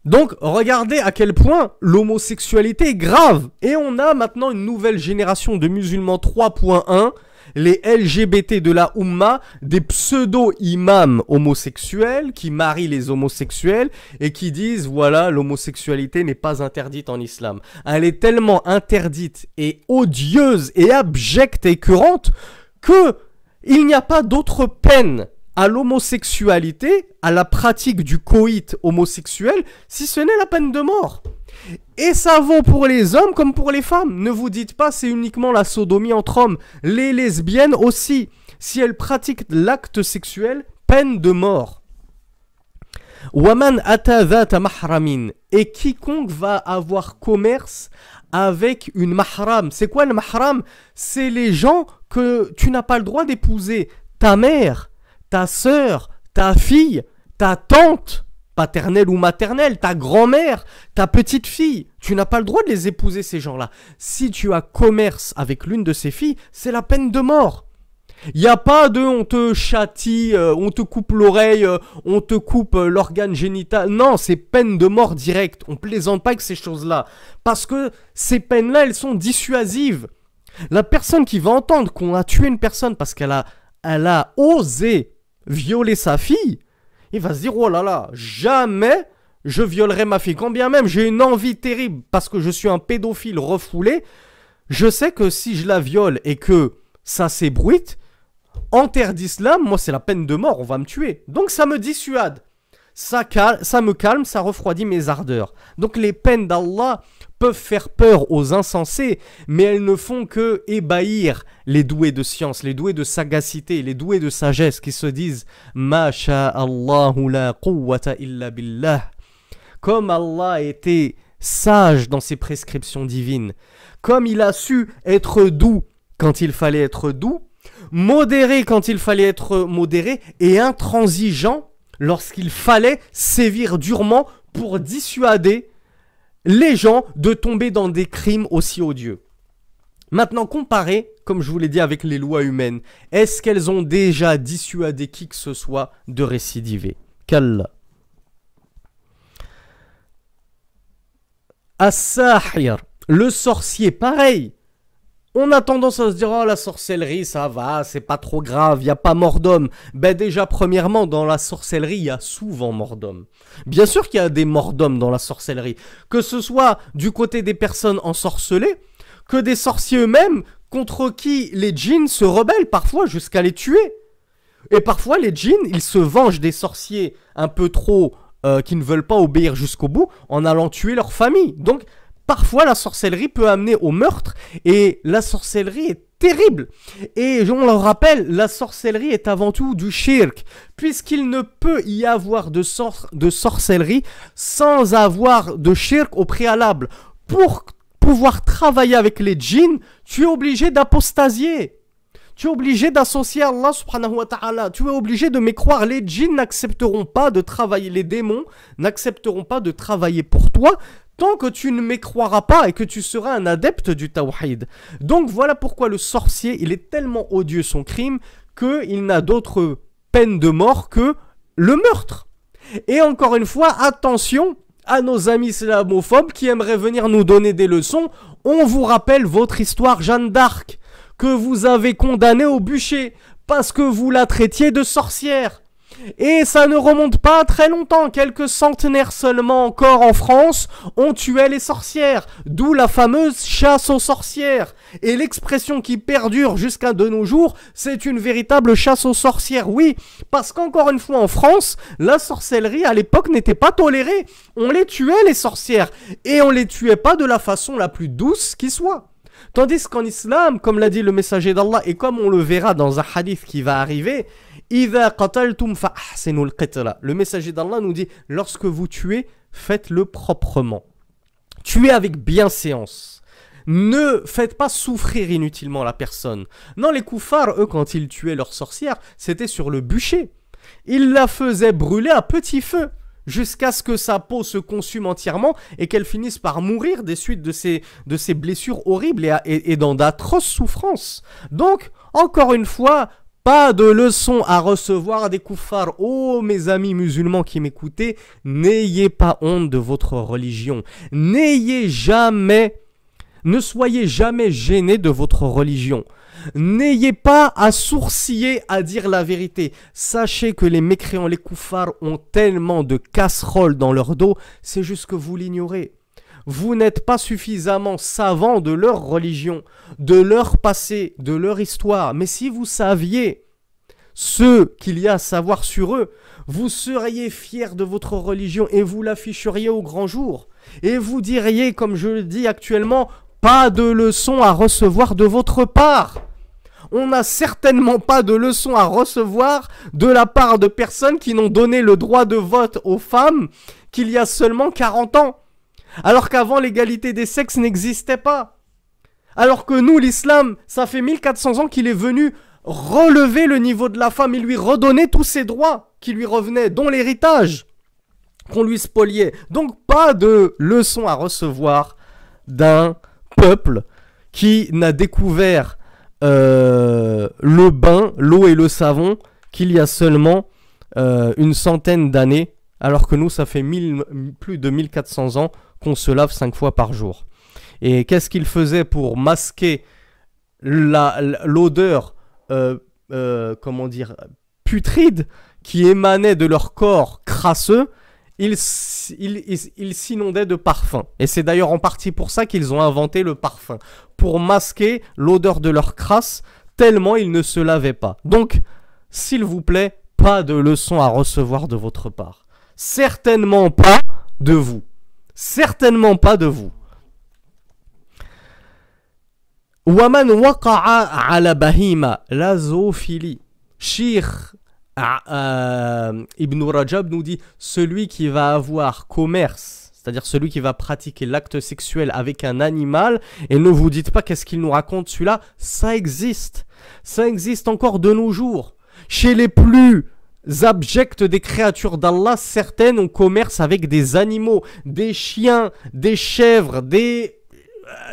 A: Donc, regardez à quel point l'homosexualité est grave. Et on a maintenant une nouvelle génération de musulmans 3.1, les LGBT de la Oumma, des pseudo-imams homosexuels qui marient les homosexuels et qui disent, voilà, l'homosexualité n'est pas interdite en islam. Elle est tellement interdite et odieuse et abjecte et écœurante que il n'y a pas d'autre peine à l'homosexualité, à la pratique du coït homosexuel, si ce n'est la peine de mort. Et ça vaut pour les hommes comme pour les femmes. Ne vous dites pas c'est uniquement la sodomie entre hommes. Les lesbiennes aussi, si elles pratiquent l'acte sexuel, peine de mort. Waman ata dhata mahramin. Et quiconque va avoir commerce avec une mahram. C'est quoi le mahram? C'est les gens que tu n'as pas le droit d'épouser. Ta mère, ta sœur, ta fille, ta tante, paternelle ou maternelle, ta grand-mère, ta petite fille. Tu n'as pas le droit de les épouser, ces gens-là. Si tu as commerce avec l'une de ces filles, c'est la peine de mort. Il n'y a pas de on te châtie, on te coupe l'oreille, on te coupe l'organe génital. Non, c'est peine de mort directe. On plaisante pas avec ces choses-là. Parce que ces peines-là, elles sont dissuasives. La personne qui va entendre qu'on a tué une personne parce qu'elle a osé violer sa fille, il va se dire, oh là là, jamais je violerai ma fille. Quand bien même j'ai une envie terrible parce que je suis un pédophile refoulé, je sais que si je la viole et que ça s'ébruite, en terre d'islam, moi c'est la peine de mort, on va me tuer. Donc ça me dissuade, ça me calme, ça refroidit mes ardeurs. Donc les peines d'Allah peuvent faire peur aux insensés, mais elles ne font que ébahir les doués de science, les doués de sagacité, les doués de sagesse qui se disent « Ma sha'Allahu la quwwata illa billah » Comme Allah était sage dans ses prescriptions divines, comme il a su être doux quand il fallait être doux, modéré quand il fallait être modéré et intransigeant lorsqu'il fallait sévir durement pour dissuader les gens de tomber dans des crimes aussi odieux. Maintenant, comparez, comme je vous l'ai dit, avec les lois humaines. Est-ce qu'elles ont déjà dissuadé qui que ce soit de récidiver? Qu'Allah. As-sahir, le sorcier, pareil. On a tendance à se dire, oh la sorcellerie, ça va, c'est pas trop grave, il n'y a pas mort d'homme. Ben déjà, premièrement, dans la sorcellerie, il y a souvent mort d'homme. Bien sûr qu'il y a des morts d'hommes dans la sorcellerie. Que ce soit du côté des personnes ensorcelées, que des sorciers eux-mêmes, contre qui les djinns se rebellent parfois jusqu'à les tuer. Et parfois, les djinns, ils se vengent des sorciers un peu trop, qui ne veulent pas obéir jusqu'au bout, en allant tuer leur famille. Donc, parfois, la sorcellerie peut amener au meurtre et la sorcellerie est terrible. Et on le rappelle, la sorcellerie est avant tout du shirk, puisqu'il ne peut y avoir de sorcellerie sans avoir de shirk au préalable. Pour pouvoir travailler avec les djinns, tu es obligé d'apostasier. Tu es obligé d'associer Allah subhanahu wa ta'ala. Tu es obligé de mécroire. Les djinns n'accepteront pas de travailler, les démons n'accepteront pas de travailler pour toi tant que tu ne mécroiras pas et que tu seras un adepte du tawhid. Donc voilà pourquoi le sorcier, il est tellement odieux son crime qu'il n'a d'autre peine de mort que le meurtre. Et encore une fois, attention à nos amis islamophobes qui aimeraient venir nous donner des leçons. On vous rappelle votre histoire Jeanne d'Arc, que vous avez condamnée au bûcher parce que vous la traitiez de sorcière. Et ça ne remonte pas très longtemps, quelques centenaires seulement encore en France, on tuait les sorcières, d'où la fameuse chasse aux sorcières. Et l'expression qui perdure jusqu'à de nos jours, c'est une véritable chasse aux sorcières, oui, parce qu'encore une fois en France, la sorcellerie à l'époque n'était pas tolérée. On les tuait les sorcières, et on les tuait pas de la façon la plus douce qui soit. Tandis qu'en islam, comme l'a dit le messager d'Allah, et comme on le verra dans un hadith qui va arriver, إِذَا قَتَلْتُمْ فَأَحْسِنُوا الْقِتْلَ. Le messager d'Allah nous dit, lorsque vous tuez, faites-le proprement. Tuez avec bienséance. Ne faites pas souffrir inutilement la personne. Non, les koufars, eux, quand ils tuaient leur sorcière, c'était sur le bûcher. Ils la faisaient brûler à petit feu, jusqu'à ce que sa peau se consume entièrement et qu'elle finisse par mourir des suites de ces blessures horribles et dans d'atroces souffrances. Donc, encore une fois, pas de leçon à recevoir des kuffars. Oh mes amis musulmans qui m'écoutez, n'ayez pas honte de votre religion. Ne soyez jamais gênés de votre religion. N'ayez pas à sourciller à dire la vérité. Sachez que les mécréants, les kuffars ont tellement de casseroles dans leur dos, c'est juste que vous l'ignorez. Vous n'êtes pas suffisamment savants de leur religion, de leur passé, de leur histoire. Mais si vous saviez ce qu'il y a à savoir sur eux, vous seriez fiers de votre religion et vous l'afficheriez au grand jour. Et vous diriez, comme je le dis actuellement, pas de leçons à recevoir de votre part. On n'a certainement pas de leçons à recevoir de la part de personnes qui n'ont donné le droit de vote aux femmes qu'il y a seulement 40 ans. Alors qu'avant, l'égalité des sexes n'existait pas. Alors que nous, l'islam, ça fait 1400 ans qu'il est venu relever le niveau de la femme et lui redonner tous ses droits qui lui revenaient, dont l'héritage qu'on lui spoliait. Donc pas de leçons à recevoir d'un peuple qui n'a découvert le bain, l'eau et le savon qu'il y a seulement une centaine d'années, alors que nous, ça fait plus de 1400 ans qu'on se lave 5 fois par jour. Et qu'est-ce qu'ils faisaient pour masquer l'odeur, comment dire, putride qui émanait de leur corps crasseux? Ils s'inondaient de parfum. Et c'est d'ailleurs en partie pour ça qu'ils ont inventé le parfum. Pour masquer l'odeur de leur crasse, tellement ils ne se lavaient pas. Donc, s'il vous plaît, pas de leçons à recevoir de votre part. Certainement pas de vous. Certainement pas de vous. Waman waqa'a ala bahima, la zoophilie. Shir Ibn Rajab nous dit, celui qui va avoir commerce, c'est-à-dire celui qui va pratiquer l'acte sexuel avec un animal, et ne vous dites pas qu'est-ce qu'il nous raconte celui-là, ça existe encore de nos jours. Chez les plus abjects des créatures d'Allah, certaines ont commerce avec des animaux, des chiens, des chèvres,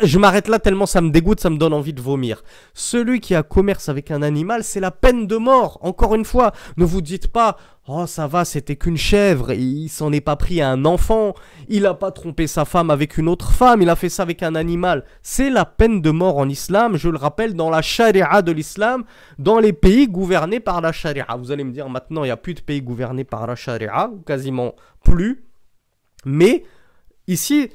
A: Je m'arrête là tellement ça me dégoûte, ça me donne envie de vomir. Celui qui a commerce avec un animal, c'est la peine de mort. Encore une fois, ne vous dites pas « Oh ça va, c'était qu'une chèvre, il s'en est pas pris à un enfant, il a pas trompé sa femme avec une autre femme, il a fait ça avec un animal. » C'est la peine de mort en islam, je le rappelle, dans la charia de l'islam, dans les pays gouvernés par la charia. Vous allez me dire maintenant, il n'y a plus de pays gouvernés par la charia, ou quasiment plus, mais... Ici,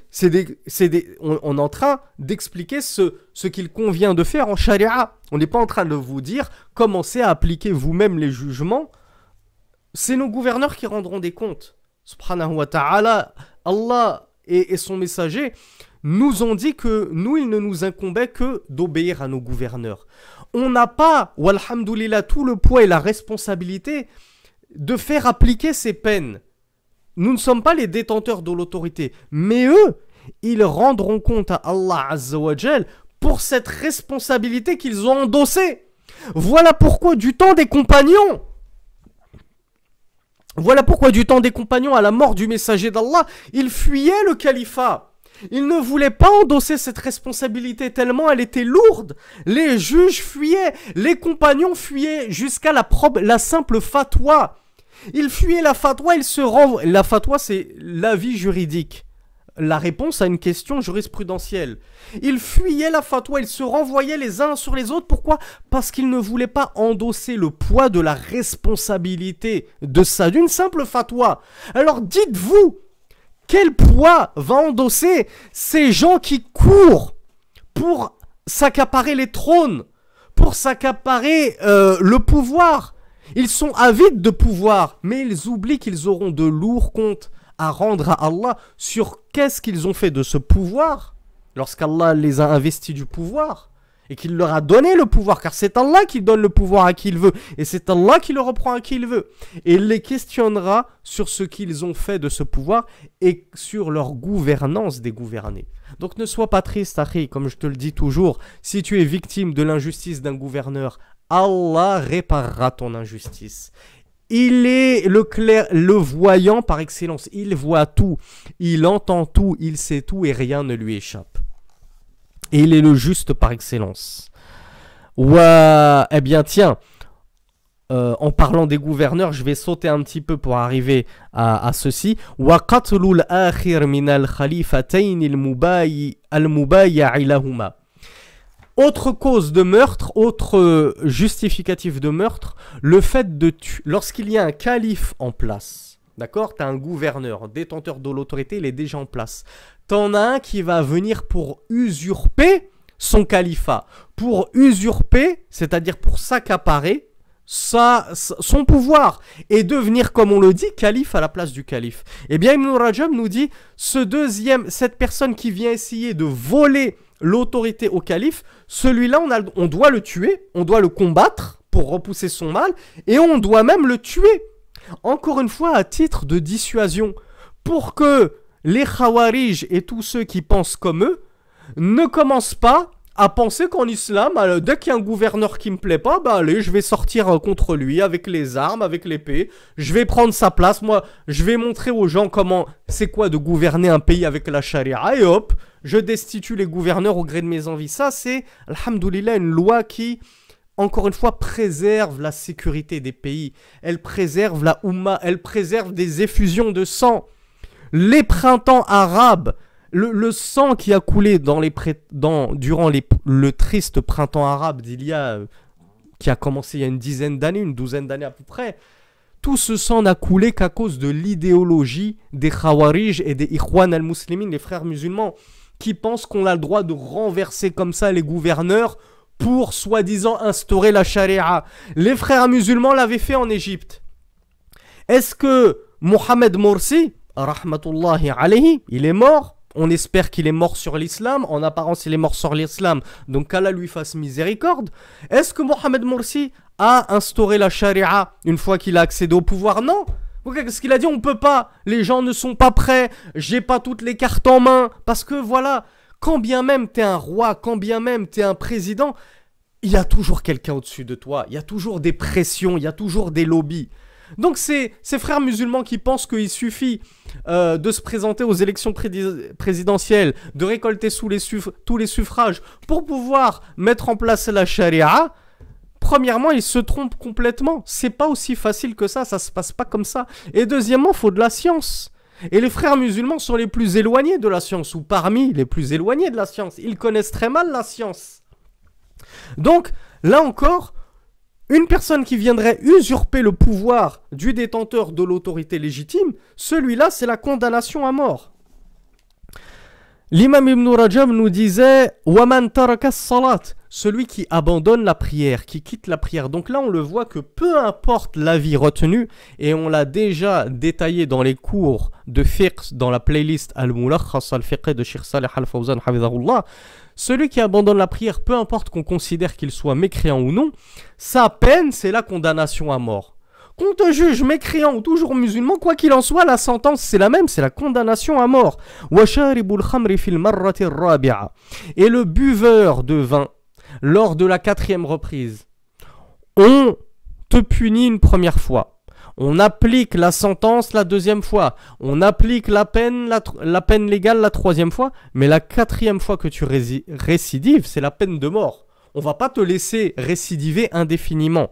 A: on est en train d'expliquer ce qu'il convient de faire en charia. On n'est pas en train de vous dire, commencez à appliquer vous-même les jugements. C'est nos gouverneurs qui rendront des comptes. Subhanahu wa ta'ala, Allah et son messager nous ont dit que nous, il ne nous incombait que d'obéir à nos gouverneurs. On n'a pas, walhamdoulilah, tout le poids et la responsabilité de faire appliquer ces peines. Nous ne sommes pas les détenteurs de l'autorité, mais eux, ils rendront compte à Allah Azza wa Jal pour cette responsabilité qu'ils ont endossée. Voilà pourquoi du temps des compagnons, à la mort du messager d'Allah, ils fuyaient le califat. Ils ne voulaient pas endosser cette responsabilité tellement elle était lourde. Les juges fuyaient, les compagnons fuyaient jusqu'à la simple fatwa. Ils fuyaient la fatwa, la fatwa, c'est l'avis juridique. La réponse à une question jurisprudentielle. Ils fuyaient la fatwa, ils se renvoyaient les uns sur les autres. Pourquoi? Parce qu'ils ne voulaient pas endosser le poids de la responsabilité d'une simple fatwa. Alors dites-vous, quel poids va endosser ces gens qui courent pour s'accaparer les trônes, pour s'accaparer le pouvoir? Ils sont avides de pouvoir, mais ils oublient qu'ils auront de lourds comptes à rendre à Allah sur qu'est-ce qu'ils ont fait de ce pouvoir lorsqu'Allah les a investis du pouvoir et qu'il leur a donné le pouvoir, car c'est Allah qui donne le pouvoir à qui il veut et c'est Allah qui le reprend à qui il veut. Et il les questionnera sur ce qu'ils ont fait de ce pouvoir et sur leur gouvernance des gouvernés. Donc ne sois pas triste, Akhi, comme je te le dis toujours, si tu es victime de l'injustice d'un gouverneur, Allah réparera ton injustice. il est le clair, le voyant par excellence. Il voit tout, il entend tout, il sait tout et rien ne lui échappe. Et il est le juste par excellence. Eh bien tiens, en parlant des gouverneurs, je vais sauter un petit peu pour arriver à ceci. وَقَتْلُ الْآخِرِ مِنَ الْخَلِيفَتَيْنِ الْمُبَايَعِ لَهُمَا. Autre cause de meurtre, autre justificatif de meurtre, le fait de tuer. Lorsqu'il y a un calife en place, d'accord, tu as un gouverneur, un détenteur de l'autorité, il est déjà en place. T'en as un qui va venir pour usurper son califat. Pour usurper, c'est-à-dire pour s'accaparer son pouvoir et devenir, comme on le dit, calife à la place du calife. Eh bien, Ibn Rajab nous dit, cette personne qui vient essayer de voler l'autorité au calife, celui-là, on doit le tuer, on doit le combattre pour repousser son mal, et on doit même le tuer. Encore une fois, à titre de dissuasion, pour que les Khawarij et tous ceux qui pensent comme eux ne commencent pas à penser qu'en islam, dès qu'il y a un gouverneur qui me plaît pas, bah allez, je vais sortir contre lui avec les armes, avec l'épée, je vais prendre sa place, moi, je vais montrer aux gens comment, c'est quoi de gouverner un pays avec la charia, et hop, je destitue les gouverneurs au gré de mes envies. Ça, c'est, alhamdoulilah, une loi qui, encore une fois, préserve la sécurité des pays, elle préserve la Oumma, elle préserve des effusions de sang. Les printemps arabes, le sang qui a coulé durant le triste printemps arabe qui a commencé il y a une douzaine d'années à peu près, tout ce sang n'a coulé qu'à cause de l'idéologie des Khawarij et des Ikhwan al-Muslimin, les frères musulmans, qui pensent qu'on a le droit de renverser comme ça les gouverneurs pour soi-disant instaurer la charia. Les frères musulmans l'avaient fait en Égypte. Est-ce que Mohamed Morsi, rahmatullahi alayhi, il est mort? On espère qu'il est mort sur l'islam. En apparence, il est mort sur l'islam. Donc qu'Allah lui fasse miséricorde. Est-ce que Mohamed Morsi a instauré la charia une fois qu'il a accédé au pouvoir? Non. Qu'est-ce qu'il a dit? On ne peut pas. Les gens ne sont pas prêts. J'ai pas toutes les cartes en main. Parce que voilà, quand bien même tu es un roi, quand bien même tu es un président, il y a toujours quelqu'un au-dessus de toi. Il y a toujours des pressions, il y a toujours des lobbies. Donc ces frères musulmans qui pensent qu'il suffit de se présenter aux élections présidentielles, de récolter tous les suffrages pour pouvoir mettre en place la charia, premièrement, ils se trompent complètement. C'est pas aussi facile que ça se passe pas comme ça. Et deuxièmement, il faut de la science. Et les frères musulmans sont les plus éloignés de la science, ou parmi les plus éloignés de la science. Ils connaissent très mal la science. Donc, là encore, une personne qui viendrait usurper le pouvoir du détenteur de l'autorité légitime, celui-là, c'est la condamnation à mort. L'imam Ibn Rajab nous disait « Waman taraka salat » celui qui abandonne la prière, qui quitte la prière. Donc là, on le voit que peu importe l'avis retenu, et on l'a déjà détaillé dans les cours de fiqh, dans la playlist Al-Mulakhas al-Fiqh de Cheikh Saleh Al-Fawzan, hafidhahullah, celui qui abandonne la prière, peu importe qu'on considère qu'il soit mécréant ou non, sa peine, c'est la condamnation à mort. Qu'on te juge mécréant ou toujours musulman, quoi qu'il en soit, la sentence c'est la même, c'est la condamnation à mort. Et le buveur de vin, lors de la 4e reprise, on te punit une première fois. On applique la sentence la 2e fois. On applique la peine légale la 3e fois. Mais la 4e fois que tu récidives, c'est la peine de mort. On va pas te laisser récidiver indéfiniment.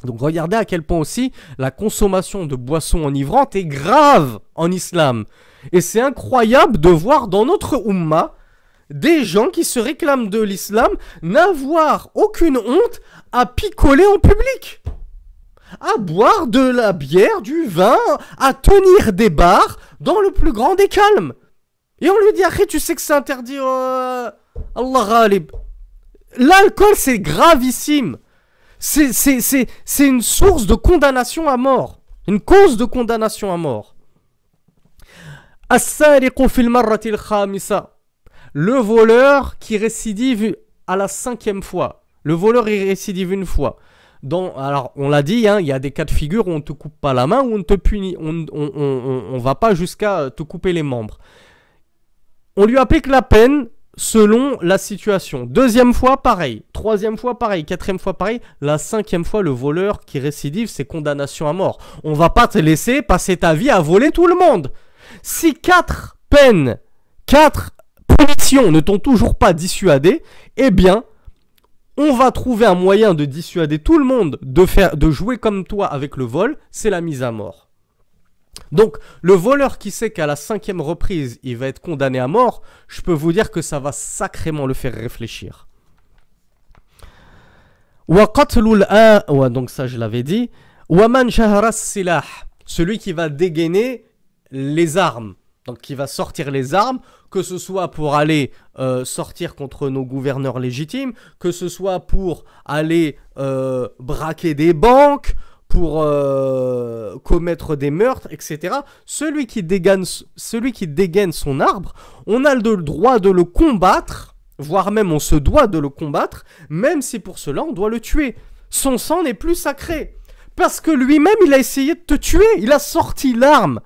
A: Donc regardez à quel point aussi la consommation de boissons enivrantes est grave en islam. Et c'est incroyable de voir dans notre Ummah des gens qui se réclament de l'islam n'avoir aucune honte à picoler en public, à boire de la bière, du vin, à tenir des bars dans le plus grand des calmes. Et on lui dit, après tu sais que c'est interdit, Allah ghalib. L'alcool c'est gravissime. C'est une source de condamnation à mort. Une cause de condamnation à mort. As-sariqu fil marrati al-khamisa. Le voleur qui récidive à la 5e fois. Le voleur il récidive une fois. Alors on l'a dit, hein, il y a des cas de figure où on ne te coupe pas la main, où on te punit, on va pas jusqu'à te couper les membres. On lui applique la peine selon la situation. Deuxième fois, pareil. Troisième fois, pareil. Quatrième fois, pareil. La cinquième fois, le voleur qui récidive, c'est condamnation à mort. On va pas te laisser passer ta vie à voler tout le monde. Si 4 peines, 4 punitions ne t'ont toujours pas dissuadé, eh bien, on va trouver un moyen de dissuader tout le monde de jouer comme toi avec le vol, c'est la mise à mort. Donc, le voleur qui sait qu'à la 5e reprise, il va être condamné à mort, je peux vous dire que ça va sacrément le faire réfléchir. Donc ça, je l'avais dit. Celui qui va dégainer les armes, donc qui va sortir les armes, que ce soit pour aller sortir contre nos gouverneurs légitimes, que ce soit pour aller braquer des banques, pour commettre des meurtres, etc. Celui qui dégaine son arbre, on a le droit de le combattre, voire même on se doit de le combattre, même si pour cela on doit le tuer. Son sang n'est plus sacré, parce que lui-même il a essayé de te tuer, il a sorti l'arme.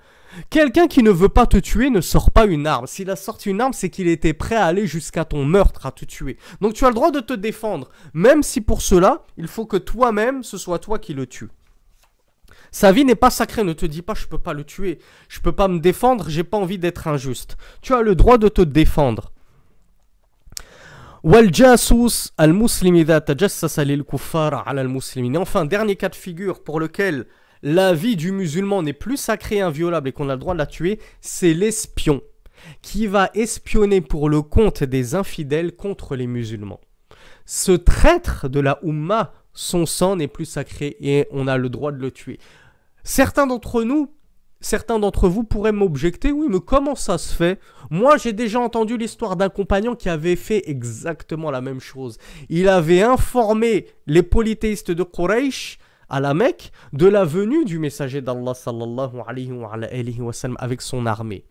A: Quelqu'un qui ne veut pas te tuer ne sort pas une arme. S'il a sorti une arme, c'est qu'il était prêt à aller jusqu'à ton meurtre, à te tuer. Donc tu as le droit de te défendre, même si pour cela, il faut que toi-même, ce soit toi qui le tue. Sa vie n'est pas sacrée, ne te dis pas je peux pas le tuer, je peux pas me défendre, j'ai pas envie d'être injuste. Tu as le droit de te défendre. Enfin, dernier cas de figure pour lequel la vie du musulman n'est plus sacrée et inviolable et qu'on a le droit de la tuer, c'est l'espion qui va espionner pour le compte des infidèles contre les musulmans. Ce traître de la Ummah, son sang n'est plus sacré et on a le droit de le tuer. Certains d'entre vous pourraient m'objecter, oui, mais comment ça se fait? Moi, j'ai déjà entendu l'histoire d'un compagnon qui avait fait exactement la même chose. Il avait informé les polythéistes de Quraysh à la Mecque de la venue du messager d'Allah sallallahu alayhi wa sallam avec son armée.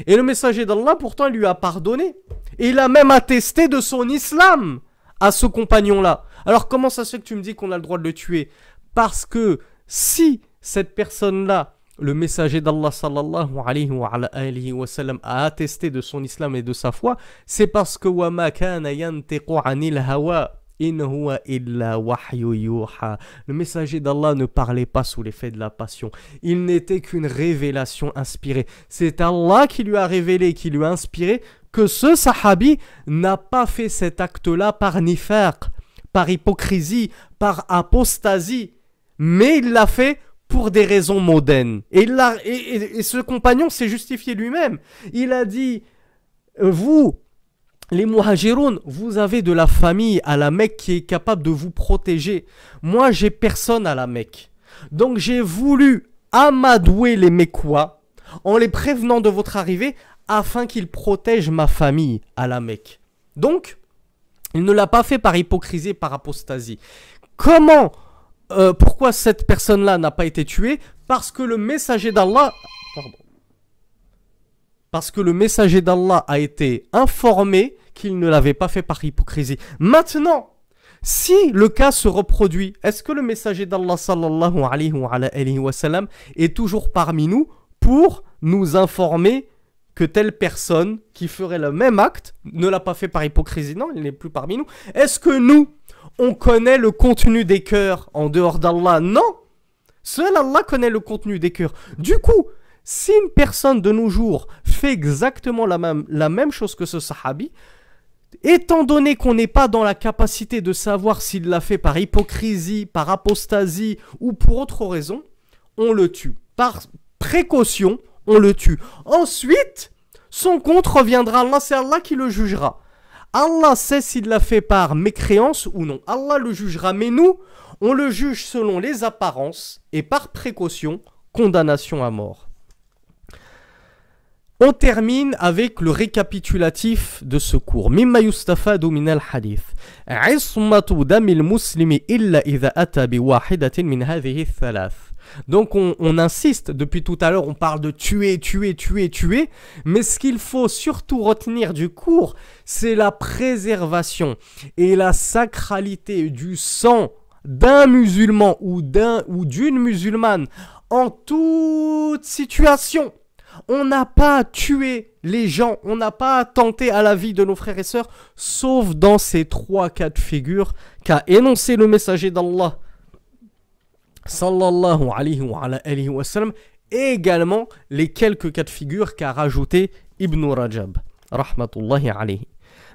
A: Et le messager d'Allah, pourtant, lui a pardonné. Et il a même attesté de son islam à ce compagnon-là. Alors, comment ça se fait que tu me dis qu'on a le droit de le tuer? Parce que si cette personne-là, le messager d'Allah sallallahu alayhi wa sallam, a attesté de son islam et de sa foi, c'est parce que wa ma kana yantiqu anil hawa in huwa illa wahyu yuha. Le messager d'Allah ne parlait pas sous l'effet de la passion. Il n'était qu'une révélation inspirée. C'est Allah qui lui a révélé, qui lui a inspiré que ce sahabi n'a pas fait cet acte-là par nifaq, par hypocrisie, par apostasie, mais il l'a fait pour des raisons mondaines. Et ce compagnon s'est justifié lui-même. Il a dit, vous, les muhajiroun, vous avez de la famille à la Mecque qui est capable de vous protéger. Moi, j'ai personne à la Mecque. Donc, j'ai voulu amadouer les Mecquois en les prévenant de votre arrivée afin qu'ils protègent ma famille à la Mecque. Donc, il ne l'a pas fait par hypocrisie, par apostasie. Pourquoi cette personne-là n'a pas été tuée? Parce que le messager d'Allah... Parce que le messager d'Allah a été informé qu'il ne l'avait pas fait par hypocrisie. Maintenant, si le cas se reproduit, est-ce que le messager d'Allah sallallahu alayhi wa sallam est toujours parmi nous pour nous informer que telle personne qui ferait le même acte ne l'a pas fait par hypocrisie? Non, il n'est plus parmi nous. Est-ce que nous, on connaît le contenu des cœurs en dehors d'Allah? Non. Seul Allah connaît le contenu des cœurs. Du coup, si une personne de nos jours fait exactement la même chose que ce sahabi, étant donné qu'on n'est pas dans la capacité de savoir s'il l'a fait par hypocrisie, par apostasie ou pour autre raison, on le tue. Par précaution, on le tue. Ensuite, son compte reviendra à Allah, c'est Allah qui le jugera. Allah sait s'il l'a fait par mécréance ou non. Allah le jugera, mais nous, on le juge selon les apparences et par précaution, condamnation à mort. On termine avec le récapitulatif de ce cours. Mimma yustafadu min al-hadith. Ismatu damil muslimi illa idha ata bi wahidatin min hadhihi thalath. Donc on insiste, depuis tout à l'heure on parle de tuer, mais ce qu'il faut surtout retenir du cours, c'est la préservation et la sacralité du sang d'un musulman ou d'une musulmane en toute situation. On n'a pas tué les gens, on n'a pas attenté à la vie de nos frères et sœurs, sauf dans ces 3 cas de figure qu'a énoncé le messager d'Allah, sallallahu alayhi wa sallam, et également les quelques cas de figure qu'a rajouté Ibn Rajab, rahmatullahi alayhi.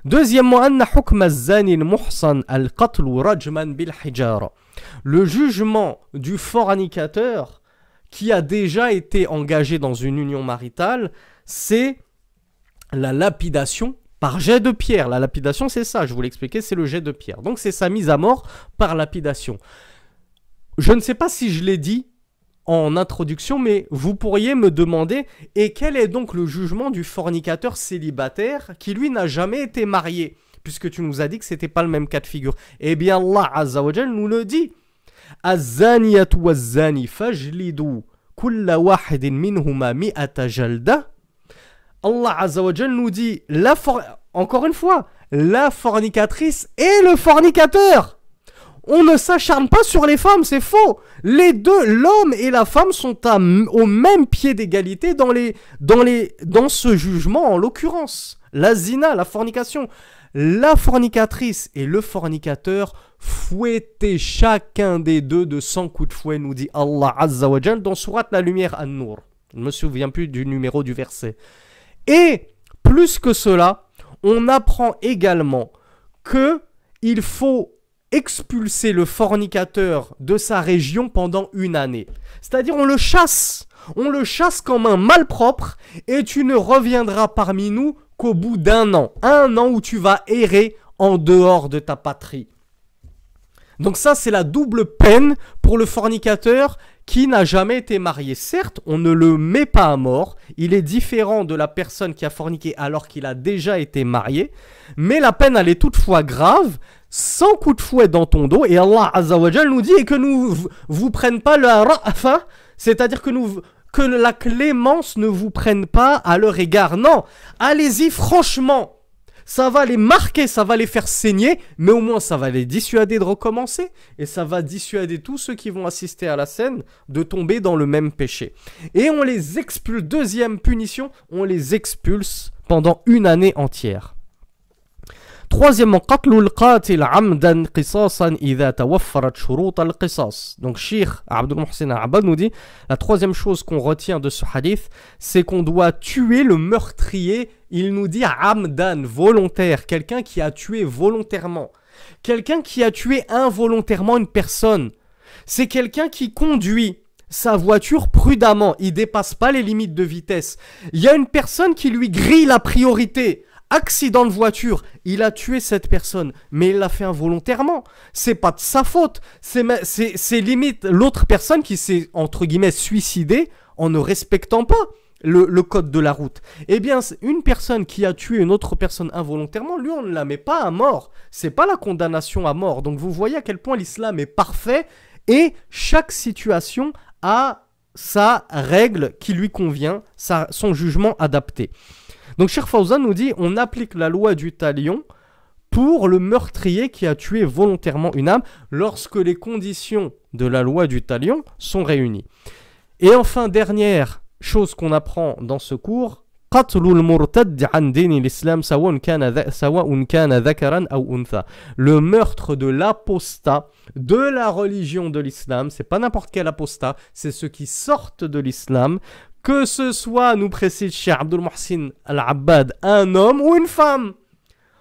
A: Deuxièmement, anna hukm az-zani al-muhsan al-qatl rajman bil-hijara. Le jugement du fornicateur qui a déjà été engagé dans une union maritale, c'est la lapidation par jet de pierre. La lapidation, c'est ça, je vous l'expliquais, c'est le jet de pierre. Donc c'est sa mise à mort par lapidation. Je ne sais pas si je l'ai dit en introduction, mais vous pourriez me demander, et quel est donc le jugement du fornicateur célibataire qui lui n'a jamais été marié, puisque tu nous as dit que c'était pas le même cas de figure. Eh bien Allah Azza wa Jal nous le dit. Az-zaniyatu waz-zani fajlidu kulla wahidin minhuma mi'ata jalda. Allah Azza wa Jal nous dit, encore une fois, la fornicatrice et le fornicateur. On ne s'acharne pas sur les femmes, c'est faux. Les deux, l'homme et la femme, sont au même pied d'égalité dans ce jugement, en l'occurrence. La zina, la fornication. La fornicatrice et le fornicateur, fouettez chacun des deux de 100 coups de fouet, nous dit Allah Azza wa Jal dans Sourate La Lumière An-Nur. Je ne me souviens plus du numéro du verset. Et plus que cela, on apprend également que il faut expulser le fornicateur de sa région pendant 1 année. C'est-à-dire on le chasse comme un malpropre, et tu ne reviendras parmi nous qu'au bout d'1 an. 1 an où tu vas errer en dehors de ta patrie. Donc ça, c'est la double peine pour le fornicateur qui n'a jamais été marié. Certes, on ne le met pas à mort, il est différent de la personne qui a forniqué alors qu'il a déjà été marié, mais la peine, elle est toutefois grave, 100 coups de fouet dans ton dos, et Allah Azza wa Jal nous dit, et que nous vous prenne pas le ra'fa, c'est-à-dire que la clémence ne vous prenne pas à leur égard. Non, allez-y franchement. Ça va les marquer, ça va les faire saigner, mais au moins ça va les dissuader de recommencer, et ça va dissuader tous ceux qui vont assister à la scène de tomber dans le même péché. Et on les expulse, deuxième punition, on les expulse pendant 1 année entière. Troisièmement, qatlul qatil amdan qisasan idha tawaffarat shurut al-qisas. Donc Cheikh Abdul Muhsin Al-Abbad nous dit, la troisième chose qu'on retient de ce hadith, c'est qu'on doit tuer le meurtrier. Il nous dit amdan, volontaire, quelqu'un qui a tué volontairement. Quelqu'un qui a tué involontairement une personne. C'est quelqu'un qui conduit sa voiture prudemment, il dépasse pas les limites de vitesse. Il y a une personne qui lui grille la priorité. Accident de voiture, il a tué cette personne, mais il l'a fait involontairement. C'est pas de sa faute. C'est limite l'autre personne qui s'est, entre guillemets, suicidée en ne respectant pas le code de la route. Eh bien, une personne qui a tué une autre personne involontairement, lui, on ne la met pas à mort. C'est pas la condamnation à mort. Donc, vous voyez à quel point l'islam est parfait et chaque situation a sa règle qui lui convient, son jugement adapté. Donc Cheikh Fawzan nous dit, on applique la loi du talion pour le meurtrier qui a tué volontairement une âme lorsque les conditions de la loi du talion sont réunies. Et enfin, dernière chose qu'on apprend dans ce cours, qatlul murtad an din l'islam sawa'un kana dhakaran aw untha. Le meurtre de l'apostat de la religion de l'islam, c'est pas n'importe quel apostat, c'est ceux qui sortent de l'islam. Que ce soit, nous précise Cheikh Abdul Muhsin Al-Abbad, un homme ou une femme.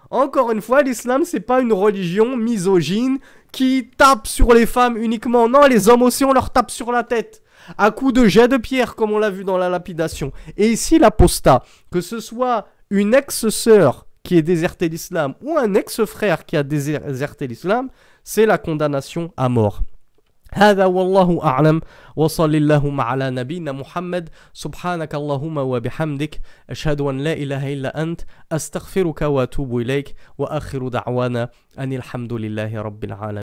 A: Encore une fois, l'islam, c'est pas une religion misogyne qui tape sur les femmes uniquement. Non, les hommes aussi, on leur tape sur la tête. À coups de jet de pierre, comme on l'a vu dans la lapidation. Et ici, l'apostat, que ce soit une ex-sœur qui est désertée l'islam ou un ex-frère qui a déserté l'islam, c'est la condamnation à mort. هذا والله أعلم وصل اللهم على نبينا محمد سبحانك اللهم وبحمدك أشهد أن لا إله إلا أنت أستغفرك وأتوب إليك وآخر دعوانا أن الحمد لله رب العالمين.